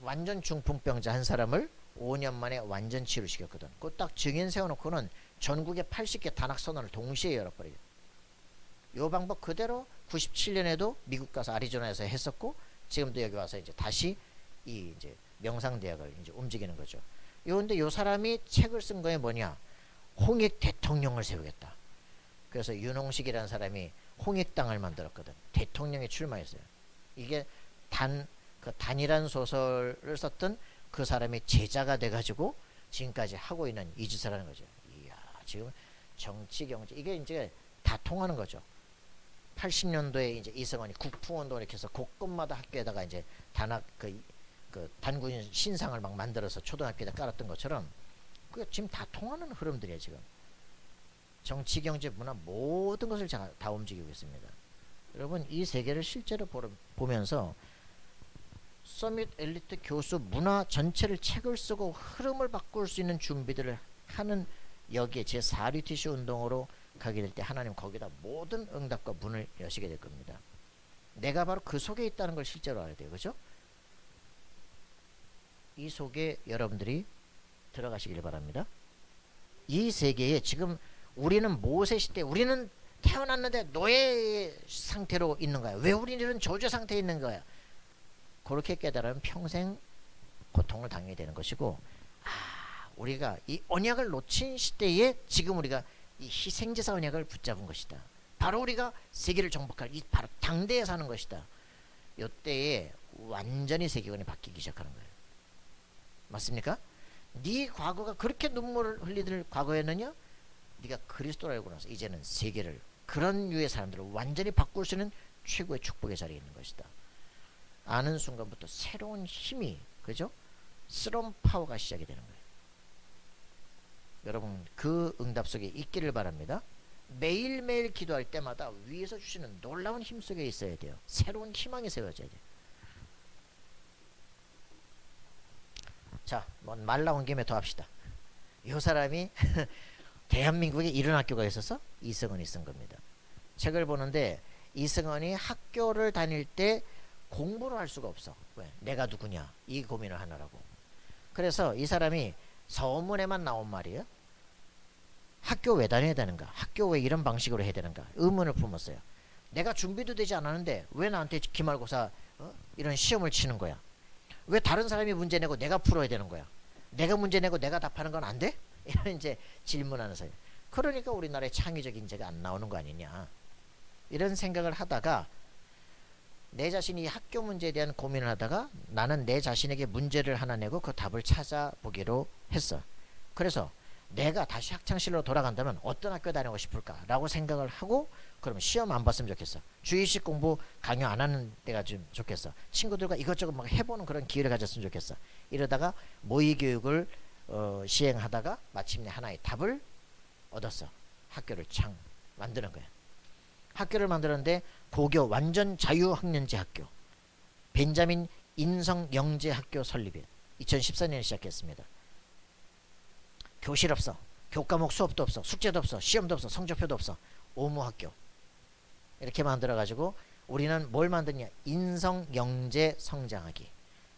완전 중풍병자 한 사람을 5년 만에 완전 치료시켰거든. 그 딱 증인 세워놓고는 전국에 80개 단학선언을 동시에 열어버리게. 요 방법 그대로 97년에도 미국 가서 아리조나에서 했었고, 지금도 여기 와서 이제 다시 이 이제 명상대학을 이제 움직이는 거죠. 근데 요 사람이 책을 쓴 거에 뭐냐, 홍익 대통령을 세우겠다. 그래서 윤홍식이라는 사람이 홍익당을 만들었거든. 대통령에 출마했어요. 이게 단이란 소설을 썼던 그 사람의 제자가 돼가지고 지금까지 하고 있는 이 짓을 하는 거죠. 이야, 지금 정치, 경제, 이게 이제 다 통하는 거죠. 80년도에 이제 이승원이 국풍운동을 이렇게 해서 곳곳마다 학교에다가 이제 단군 신상을 막 만들어서 초등학교에다 깔았던 것처럼 그게 지금 다 통하는 흐름들이에요. 지금 정치, 경제, 문화 모든 것을 다 움직이고 있습니다. 여러분, 이 세계를 실제로 보면서 서밋 엘리트 교수 문화 전체를 책을 쓰고 흐름을 바꿀 수 있는 준비들을 하는, 여기에 제4류티시 운동으로 가게 될 때 하나님 거기다 모든 응답과 문을 여시게 될 겁니다. 내가 바로 그 속에 있다는 걸 실제로 알아야 돼요. 그죠? 이 속에 여러분들이 들어가시길 바랍니다. 이 세계에 지금 우리는 모세 시대, 우리는 태어났는데 노예 상태로 있는 거야. 왜 우리는 저주 상태에 있는 거야? 그렇게 깨달으면 평생 고통을 당해야 되는 것이고, 우리가 이 언약을 놓친 시대에 지금 우리가 이 희생제사 언약을 붙잡은 것이다. 바로 우리가 세계를 정복할 이 바로 당대에 사는 것이다. 이때에 완전히 세계관이 바뀌기 시작하는 거예요. 맞습니까? 네 과거가 그렇게 눈물을 흘리들 과거였느냐? 네가 그리스도를 알고 나서 이제는 세계를, 그런 유의 사람들을 완전히 바꿀 수 있는 최고의 축복의 자리에 있는 것이다. 아는 순간부터 새로운 힘이, 그죠? 스런 파워가 시작이 되는 거예요. 여러분 그 응답 속에 있기를 바랍니다. 매일매일 기도할 때마다 위에서 주시는 놀라운 힘 속에 있어야 돼요. 새로운 희망이 세워져야 돼요. 자, 말 나온 김에 더 합시다. 이 사람이 대한민국에 이런 학교가 있어서 이승헌이 쓴 겁니다. 책을 보는데 이승헌이 학교를 다닐 때 공부를 할 수가 없어. 왜? 내가 누구냐? 이 고민을 하느라고. 그래서 이 사람이 서문에만 나온 말이에요. 학교 왜 다녀야 되는가? 학교 왜 이런 방식으로 해야 되는가? 의문을 품었어요. 내가 준비도 되지 않았는데 왜 나한테 기말고사 이런 시험을 치는 거야? 왜 다른 사람이 문제 내고 내가 풀어야 되는 거야? 내가 문제 내고 내가 답하는 건 안 돼? 이런 이제 질문하는 사람. 그러니까 우리나라에 창의적 인재가 안 나오는 거 아니냐? 이런 생각을 하다가 내 자신이 학교 문제에 대한 고민을 하다가 나는 내 자신에게 문제를 하나 내고 그 답을 찾아보기로 했어. 그래서 내가 다시 학창시절로 돌아간다면 어떤 학교 다니고 싶을까? 라고 생각을 하고 그러면 시험 안 봤으면 좋겠어. 주의식 공부 강요 안 하는 데가 좀 좋겠어. 친구들과 이것저것 막 해보는 그런 기회를 가졌으면 좋겠어. 이러다가 모의교육을 시행하다가 마침내 하나의 답을 얻었어. 학교를 창 만드는 거야. 학교를 만드는데 고교 완전 자유학년제 학교 벤자민 인성영재학교 설립이 2014년에 시작했습니다. 교실 없어. 교과목 수업도 없어. 숙제도 없어. 시험도 없어. 성적표도 없어. 오무학교. 이렇게 만들어가지고 우리는 뭘 만드냐? 인성영재 성장하기.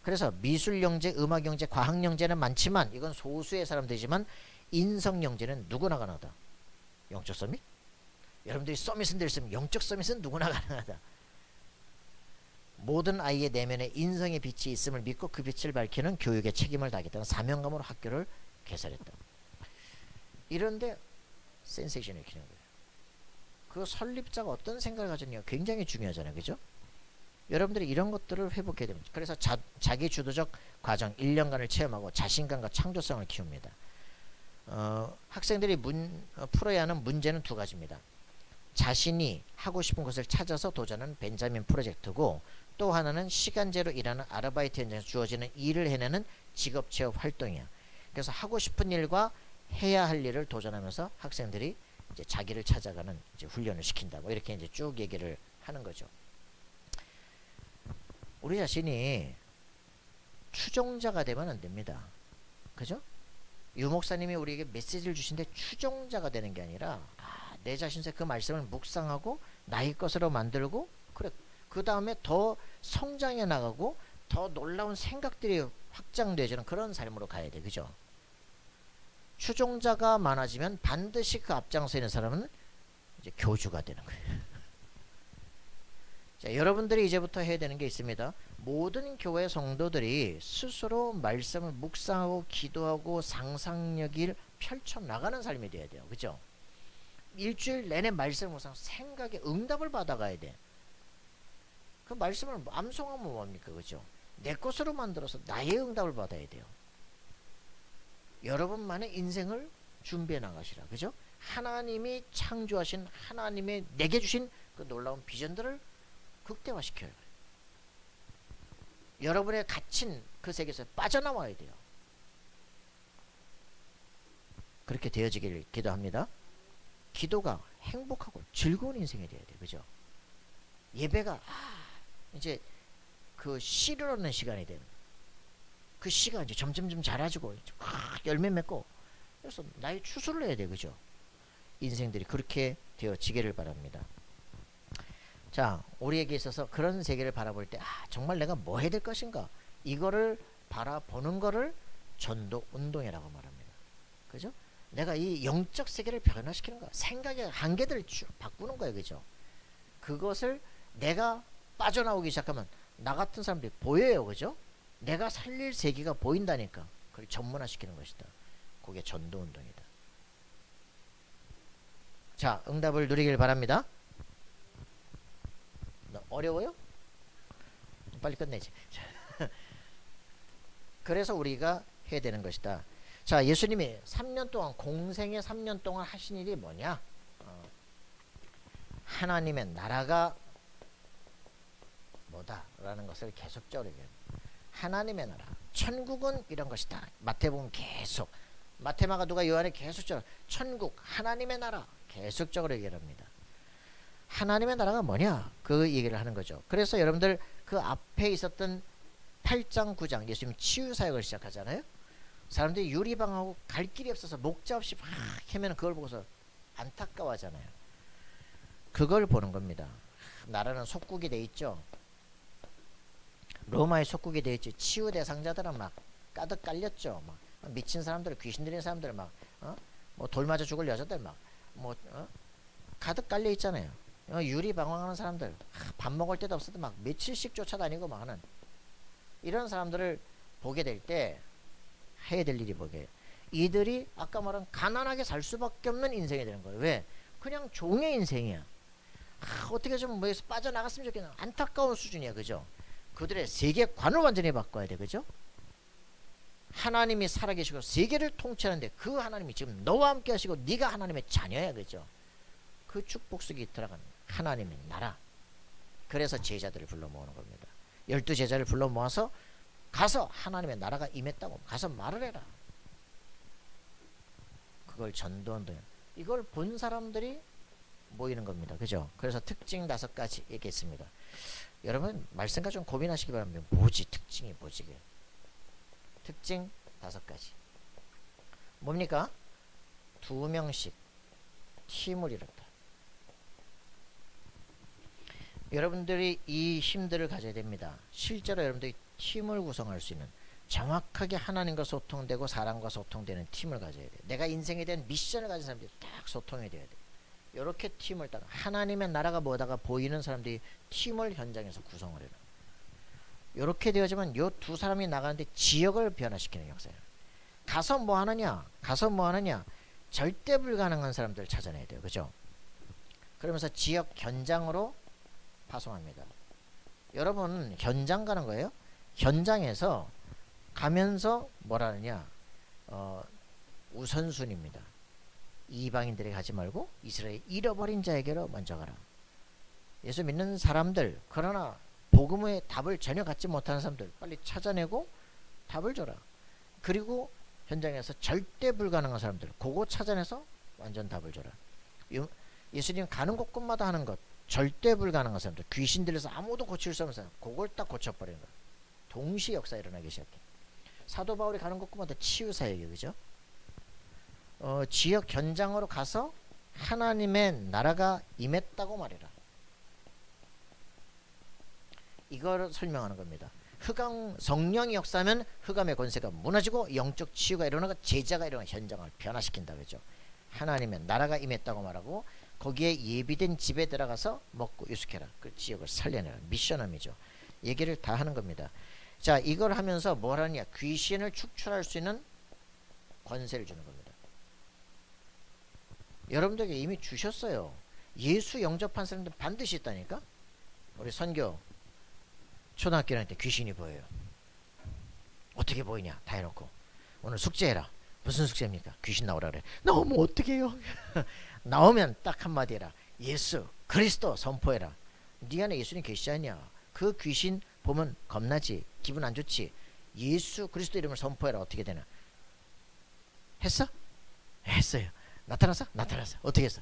그래서 미술영재, 음악영재, 과학영재는 많지만 이건 소수의 사람들이지만 인성영재는 누구나 가능하다. 영적 서밋? 여러분들이 서밋은 될 수 있으면 영적 서밋은 누구나 가능하다. 모든 아이의 내면에 인성의 빛이 있음을 믿고 그 빛을 밝히는 교육의 책임을 다하겠다는 사명감으로 학교를 개설했다. 이런데 센세이션을 일으키는 거예요. 그 설립자가 어떤 생각을 가졌냐 굉장히 중요하잖아요. 그죠? 여러분들이 이런 것들을 회복해야 됩니다. 그래서 자기 주도적 과정 1년간을 체험하고 자신감과 창조성을 키웁니다. 학생들이 풀어야 하는 문제는 두 가지입니다. 자신이 하고 싶은 것을 찾아서 도전하는 벤자민 프로젝트고 또 하나는 시간제로 일하는 아르바이트 현장에서 주어지는 일을 해내는 직업체험 활동이야. 그래서 하고 싶은 일과 해야 할 일을 도전하면서 학생들이 이제 자기를 찾아가는 이제 훈련을 시킨다. 뭐 이렇게 이제 쭉 얘기를 하는 거죠. 우리 자신이 추종자가 되면 안 됩니다. 그죠? 유 목사님이 우리에게 메시지를 주신데 추종자가 되는 게 아니라 내 자신의 그 말씀을 묵상하고 나의 것으로 만들고 그래 그 다음에 더 성장해 나가고 더 놀라운 생각들이 확장되어지는 그런 삶으로 가야 돼. 그죠? 추종자가 많아지면 반드시 그 앞장서 있는 사람은 이제 교주가 되는 거예요. 자, 여러분들이 이제부터 해야 되는 게 있습니다. 모든 교회 성도들이 스스로 말씀을 묵상하고 기도하고 상상력을 펼쳐나가는 삶이 돼야 돼요. 그죠? 일주일 내내 말씀을 묵상 생각에 응답을 받아가야 돼. 그 말씀을 암송하면 뭡니까? 그죠? 내 것으로 만들어서 나의 응답을 받아야 돼요. 여러분만의 인생을 준비해 나가시라. 그죠? 하나님이 창조하신 하나님의 내게 주신 그 놀라운 비전들을 극대화시켜요. 여러분의 갇힌 그 세계에서 빠져나와야 돼요. 그렇게 되어지길 기도합니다. 기도가 행복하고 즐거운 인생이 돼야 돼요. 그죠? 예배가 이제 그 씨를 얻는 시간이 되는 그 씨가 이제 점점점 자라지고 열매 맺고 그래서 나의 추수를 해야 돼. 그죠? 인생들이 그렇게 되어지기를 바랍니다. 자, 우리에게 있어서 그런 세계를 바라볼 때 정말 내가 뭐 해야 될 것인가 이거를 바라보는 거를 전도 운동이라고 말합니다. 그죠? 내가 이 영적 세계를 변화시키는 거야. 생각의 한계들을 쭉 바꾸는 거예요. 그죠? 그것을 내가 빠져나오기 시작하면 나 같은 사람들이 보여요. 그죠? 내가 살릴 세계가 보인다니까. 그걸 전문화시키는 것이다. 그게 전도 운동이다. 자, 응답을 누리길 바랍니다. 어려워요? 빨리 끝내지. 그래서 우리가 해야 되는 것이다. 자, 예수님이 3년 동안 공생의 3년 동안 하신 일이 뭐냐? 하나님의 나라가 뭐다라는 것을 계속적으로 얘기해요. 하나님의 나라, 천국은 이런 것이다. 마태복음 계속, 마태마가 누가 요한에 계속적으로 천국, 하나님의 나라 계속적으로 얘기를 합니다. 하나님의 나라가 뭐냐? 그 얘기를 하는 거죠. 그래서 여러분들 그 앞에 있었던 8장 9장 예수님 치유 사역을 시작하잖아요. 사람들이 유리방하고 갈 길이 없어서 목자 없이 막 헤매는 그걸 보고서 안타까워하잖아요. 그걸 보는 겁니다. 나라는 속국이 돼 있죠. 로마의 속국이 돼 있죠. 치유 대상자들은 막 가득 깔렸죠. 막 미친 사람들, 귀신 들린 사람들, 막 뭐 돌 맞아 죽을 여자들 막 뭐 가득 깔려 있잖아요. 유리 방황하는 사람들, 밥 먹을 데도 없어도 막 며칠씩 쫓아다니고 막 하는 이런 사람들을 보게 될 때 해야 될 일이 뭐게? 이들이 아까 말한 가난하게 살 수밖에 없는 인생이 되는 거예요. 왜? 그냥 종의 인생이야. 어떻게 좀 뭐에서 빠져나갔으면 좋겠나. 안타까운 수준이야. 그죠? 그들의 세계관을 완전히 바꿔야 돼. 그죠? 하나님이 살아계시고 세계를 통치하는데 그 하나님이 지금 너와 함께 하시고 네가 하나님의 자녀야. 그죠? 그 축복 속에 들어가는 하나님의 나라. 그래서 제자들을 불러 모으는 겁니다. 12제자를 불러 모아서 가서 하나님의 나라가 임했다고 가서 말을 해라. 그걸 전도한다. 이걸 본 사람들이 모이는 겁니다. 그죠? 그래서 특징 5가지 얘기했습니다. 여러분 말씀과 좀 고민하시기 바랍니다. 뭐지? 특징이 뭐지? 특징 5가지. 뭡니까? 2명씩 팀을 이뤘다. 여러분들이 이 힘들을 가져야 됩니다. 실제로 여러분들이 팀을 구성할 수 있는 정확하게 하나님과 소통되고 사람과 소통되는 팀을 가져야 돼요. 내가 인생에 대한 미션을 가진 사람들이 딱 소통이 돼야 돼요. 이렇게 팀을 따라 하나님의 나라가 뭐다가 보이는 사람들이 팀을 현장에서 구성을 해요. 이렇게 되어지만 요 두 사람이 나가는데 지역을 변화시키는 역사예요. 가서 뭐 하느냐? 가서 뭐 하느냐? 절대 불가능한 사람들 찾아내야 돼요. 그죠? 그러면서 지역 현장으로 파송합니다. 여러분 현장 가는 거예요. 현장에서 가면서 뭐라느냐? 우선순위입니다. 이방인들에게 가지 말고 이스라엘 잃어버린 자에게로 먼저 가라. 예수 믿는 사람들, 그러나 복음의 답을 전혀 갖지 못하는 사람들 빨리 찾아내고 답을 줘라. 그리고 현장에서 절대 불가능한 사람들 그거 찾아내서 완전 답을 줘라. 예수님 가는 곳곳마다 하는 것, 절대 불가능한 사람들, 귀신 들려서 아무도 고칠 수 없는 사람, 그걸 딱 고쳐버리는 거야. 동시에 역사 일어나기 시작해. 사도 바울이 가는 곳곳마다 치유 사역이에요. 그죠? 지역 현장으로 가서 하나님의 나라가 임했다고 말해라. 이걸 설명하는 겁니다. 흑암, 성령이 역사하면 흑암의 권세가 무너지고 영적 치유가 일어나고 제자가 일어나 현장을 변화시킨다. 그죠? 하나님의 나라가 임했다고 말하고 거기에 예비된 집에 들어가서 먹고 유숙해라. 그 지역을 살려내라. 미션함이죠. 얘기를 다 하는 겁니다. 자, 이걸 하면서 뭘 하느냐? 귀신을 축출할 수 있는 권세를 주는 겁니다. 여러분들에게 이미 주셨어요. 예수 영접한 사람들 반드시 있다니까. 우리 선교 초등학교 다닐 때 귀신이 보여요. 어떻게 보이냐? 다 해놓고 오늘 숙제해라. 무슨 숙제입니까? 귀신 나오라 그래. 나오면 어떻게 해요? 나오면 딱 한마디 해라. 예수 그리스도 선포해라. 네 안에 예수님 계시지 않냐? 그 귀신 보면 겁나지? 기분 안 좋지? 예수 그리스도 이름을 선포해라. 어떻게 되나? 했어? 했어요. 나타났어? 나타났어. 어떻게 했어?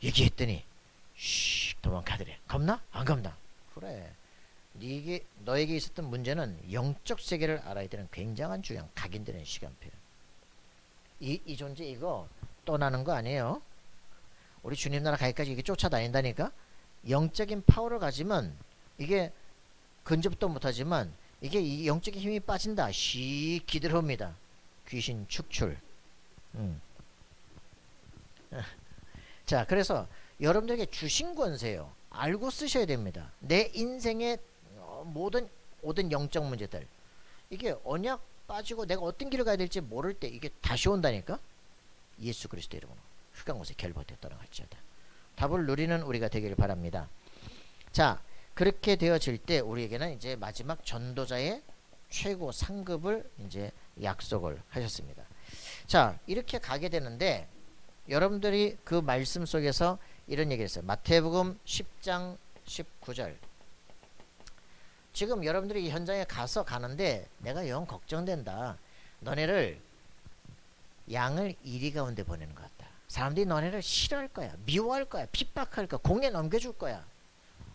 얘기했더니 쉿 도망가더래. 겁나? 안 겁나? 그래. 너에게 있었던 문제는 영적 세계를 알아야 되는 굉장한 중요한 각인되는 시간표야. 이 존재 이거 떠나는 거 아니에요. 우리 주님 나라 가기까지 이게 쫓아다닌다니까. 영적인 파워를 가지면 이게 근접도 못하지만 이게 이 영적인 힘이 빠진다. 씩 기들어옵니다. 귀신 축출. 자, 그래서 여러분들에게 주신 권세요. 알고 쓰셔야 됩니다. 내 인생의 모든 영적 문제들, 이게 언약 빠지고 내가 어떤 길을 가야 될지 모를 때 이게 다시 온다니까. 예수 그리스도 이름으로 흑암 곳에 결박되어 떠나갈지어다. 답을 누리는 우리가 되기를 바랍니다. 자, 그렇게 되어질 때 우리에게는 이제 마지막 전도자의 최고 상급을 이제 약속을 하셨습니다. 자, 이렇게 가게 되는데 여러분들이 그 말씀 속에서 이런 얘기를 했어요. 마태복음 10장 19절 지금 여러분들이 이 현장에 가는데 내가 영 걱정된다. 너네를 양을 이리 가운데 보내는 것 같다. 사람들이 너네를 싫어할 거야. 미워할 거야. 핍박할 거야. 공에 넘겨줄 거야.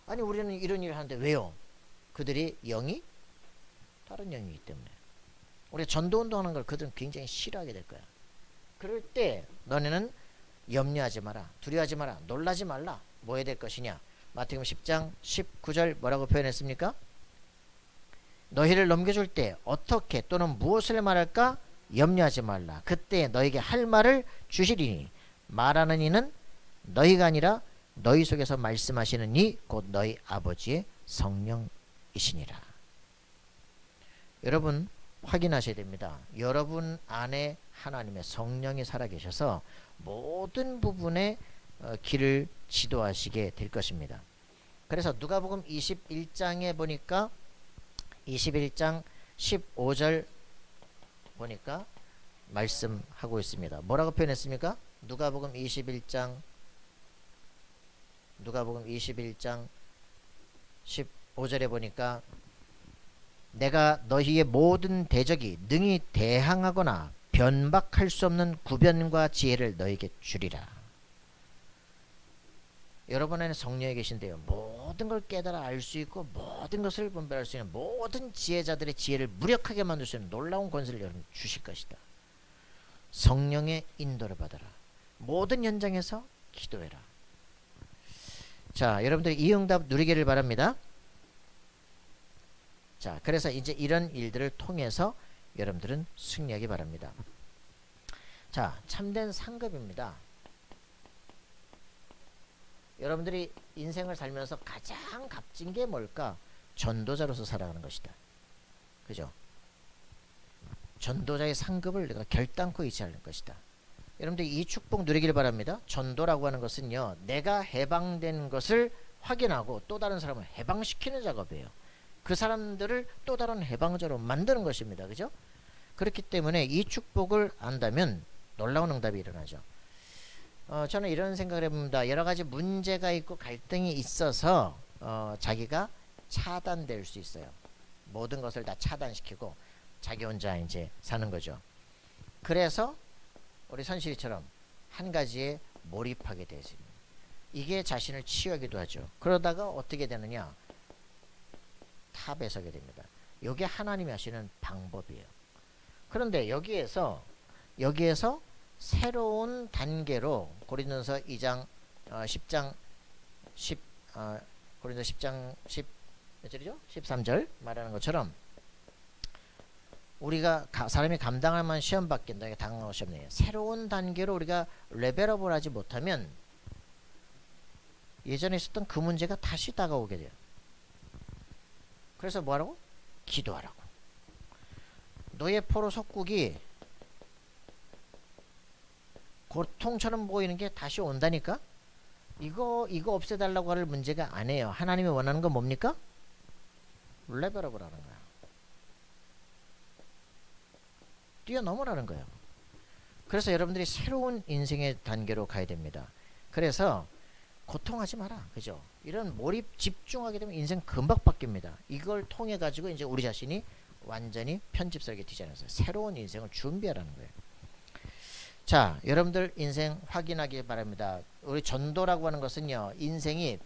아니 우리는 이런 일을 하는데 왜요? 그들이 영이 다른 영이기 때문에. 우리가 전도운동하는 걸 그들은 굉장히 싫어하게 될 거야. 그럴 때 너네는 염려하지 마라. 두려워하지 마라. 놀라지 말라. 뭐 해야 될 것이냐. 마태복음 10장 19절 뭐라고 표현했습니까? 너희를 넘겨줄 때 어떻게 또는 무엇을 말할까 염려하지 말라. 그때 너에게 할 말을 주시리니 말하는 이는 너희가 아니라 너희 속에서 말씀하시는 이 곧 너희 아버지의 성령이시니라. 여러분 확인하셔야 됩니다. 여러분 안에 하나님의 성령이 살아계셔서 모든 부분에 길을 지도하시게 될 것입니다. 그래서 누가복음 21장에 보니까 21장 15절 보니까 말씀하고 있습니다. 뭐라고 표현했습니까? 누가복음 21장 15절에 보니까 내가 너희의 모든 대적이 능히 대항하거나 변박할 수 없는 구변과 지혜를 너희에게 주리라. 여러분 안에 성령이 계신데요. 모든 걸 깨달아 알 수 있고 모든 것을 분별할 수 있는 모든 지혜자들의 지혜를 무력하게 만들 수 있는 놀라운 권세를 여러분 주실 것이다. 성령의 인도를 받아라. 모든 현장에서 기도해라. 자, 여러분들 이 응답 누리기를 바랍니다. 자, 그래서 이제 이런 일들을 통해서 여러분들은 승리하기 바랍니다. 자, 참된 상급입니다. 여러분들이 인생을 살면서 가장 값진 게 뭘까? 전도자로서 살아가는 것이다. 그죠? 전도자의 상급을 내가 결단코 잃지 않을 것이다. 여러분들 이 축복 누리길 바랍니다. 전도라고 하는 것은요, 내가 해방된 것을 확인하고 또 다른 사람을 해방시키는 작업이에요. 그 사람들을 또 다른 해방자로 만드는 것입니다. 그죠? 그렇기 때문에 이 축복을 안다면 놀라운 응답이 일어나죠. 저는 이런 생각을 해봅니다. 여러 가지 문제가 있고 갈등이 있어서 자기가 차단될 수 있어요. 모든 것을 다 차단시키고 자기 혼자 이제 사는 거죠. 그래서 우리 선실이처럼 한 가지에 몰입하게 되지. 이게 자신을 치유하기도 하죠. 그러다가 어떻게 되느냐? 탑에 서게 됩니다. 이게 하나님이 하시는 방법이에요. 그런데 여기에서 새로운 단계로 고린도서 2장 10장 10 고린도 10장 10 몇 절이죠? 13절 말하는 것처럼 우리가 사람이 감당할 만한 시험밖에 너에게 당한 것이 없네요. 새로운 단계로 우리가 레벨업을 하지 못하면 예전에 있었던 그 문제가 다시 다가오게 돼요. 그래서 뭐하라고? 기도하라고. 너의 포로 속국이 고통처럼 보이는 게 다시 온다니까? 이거 없애달라고 할 문제가 아니에요. 하나님이 원하는 건 뭡니까? 레벨업을 하는 거야. 뛰어넘으라는 거예요. 그래서 여러분들이 새로운 인생의 단계로 가야 됩니다. 그래서 고통하지 마라. 그죠? 이런 몰입 집중하게 되면 인생 금방 바뀝니다. 이걸 통해 가지고 이제 우리 자신이 완전히 편집설계 디자인해서 새로운 인생을 준비하라는 거예요. 자, 여러분들 인생 확인하기 바랍니다. 우리 전도라고 하는 것은요, 인생이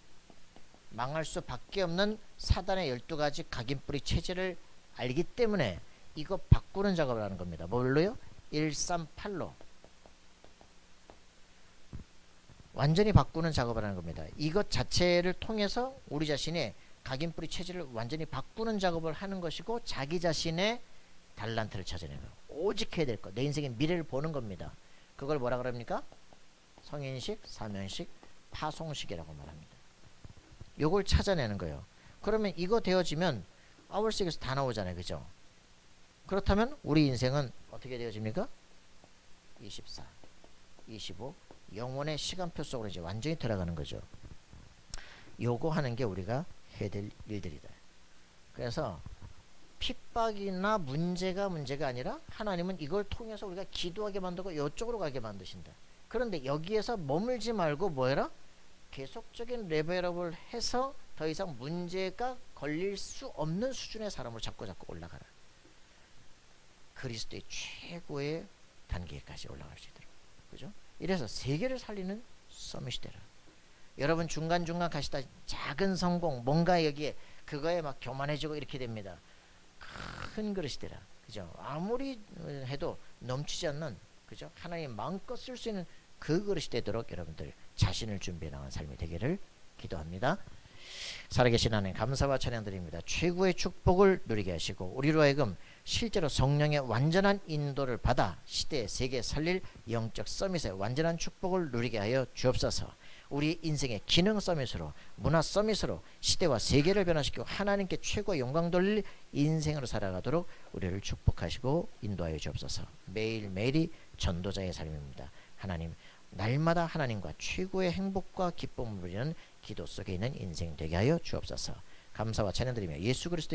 망할 수밖에 없는 사단의 12가지 각인뿌리 체제를 알기 때문에 이거 바꾸는 작업을 하는 겁니다. 뭘로요? 138로 완전히 바꾸는 작업을 하는 겁니다. 이것 자체를 통해서 우리 자신의 각인뿌리 체제를 완전히 바꾸는 작업을 하는 것이고 자기 자신의 달란트를 찾아내는 거예요. 오직 해야 될 것, 내 인생의 미래를 보는 겁니다. 그걸 뭐라 그럽니까? 성인식, 사면식, 파송식이라고 말합니다. 요걸 찾아내는 거예요. 그러면 이거 되어지면 아울식에서 다 나오잖아요. 그죠? 그렇다면 우리 인생은 어떻게 되어집니까? 24, 25 영혼의 시간표 속으로 이제 완전히 들어가는 거죠. 요거 하는 게 우리가 해야 될 일들이다. 그래서 핍박이나 문제가 아니라 하나님은 이걸 통해서 우리가 기도하게 만들고 이쪽으로 가게 만드신다. 그런데 여기에서 머물지 말고 뭐해라? 계속적인 레벨업을 해서 더 이상 문제가 걸릴 수 없는 수준의 사람으로 자꾸 올라가라. 그리스도의 최고의 단계까지 올라갈 수 있도록. 그죠? 이래서 세계를 살리는 서밋이 되라. 여러분 중간중간 가시다 작은 성공, 뭔가 여기에 그거에 막 교만해지고 이렇게 됩니다. 큰 그릇이 되라. 그죠? 아무리 해도 넘치지 않는, 그죠? 하나님 마음껏 쓸 수 있는 그 그릇이 되도록 여러분들 자신을 준비해 나가는 삶이 되기를 기도합니다. 살아계신 하나님 감사와 찬양드립니다. 최고의 축복을 누리게 하시고 우리로 하여금 실제로 성령의 완전한 인도를 받아 시대 세계 살릴 영적 서밋의 완전한 축복을 누리게 하여 주옵소서. 우리 인생의 기능 서밋으로, 문화 서밋으로 시대와 세계를 변화시키고 하나님께 최고의 영광 돌릴 인생으로 살아가도록 우리를 축복하시고 인도하여 주옵소서. 매일매일이 전도자의 삶입니다. 하나님, 날마다 하나님과 최고의 행복과 기쁨을 누리는 기도 속에 있는 인생 되게 하여 주옵소서. 감사와 찬양드리며 예수 그리스도 이름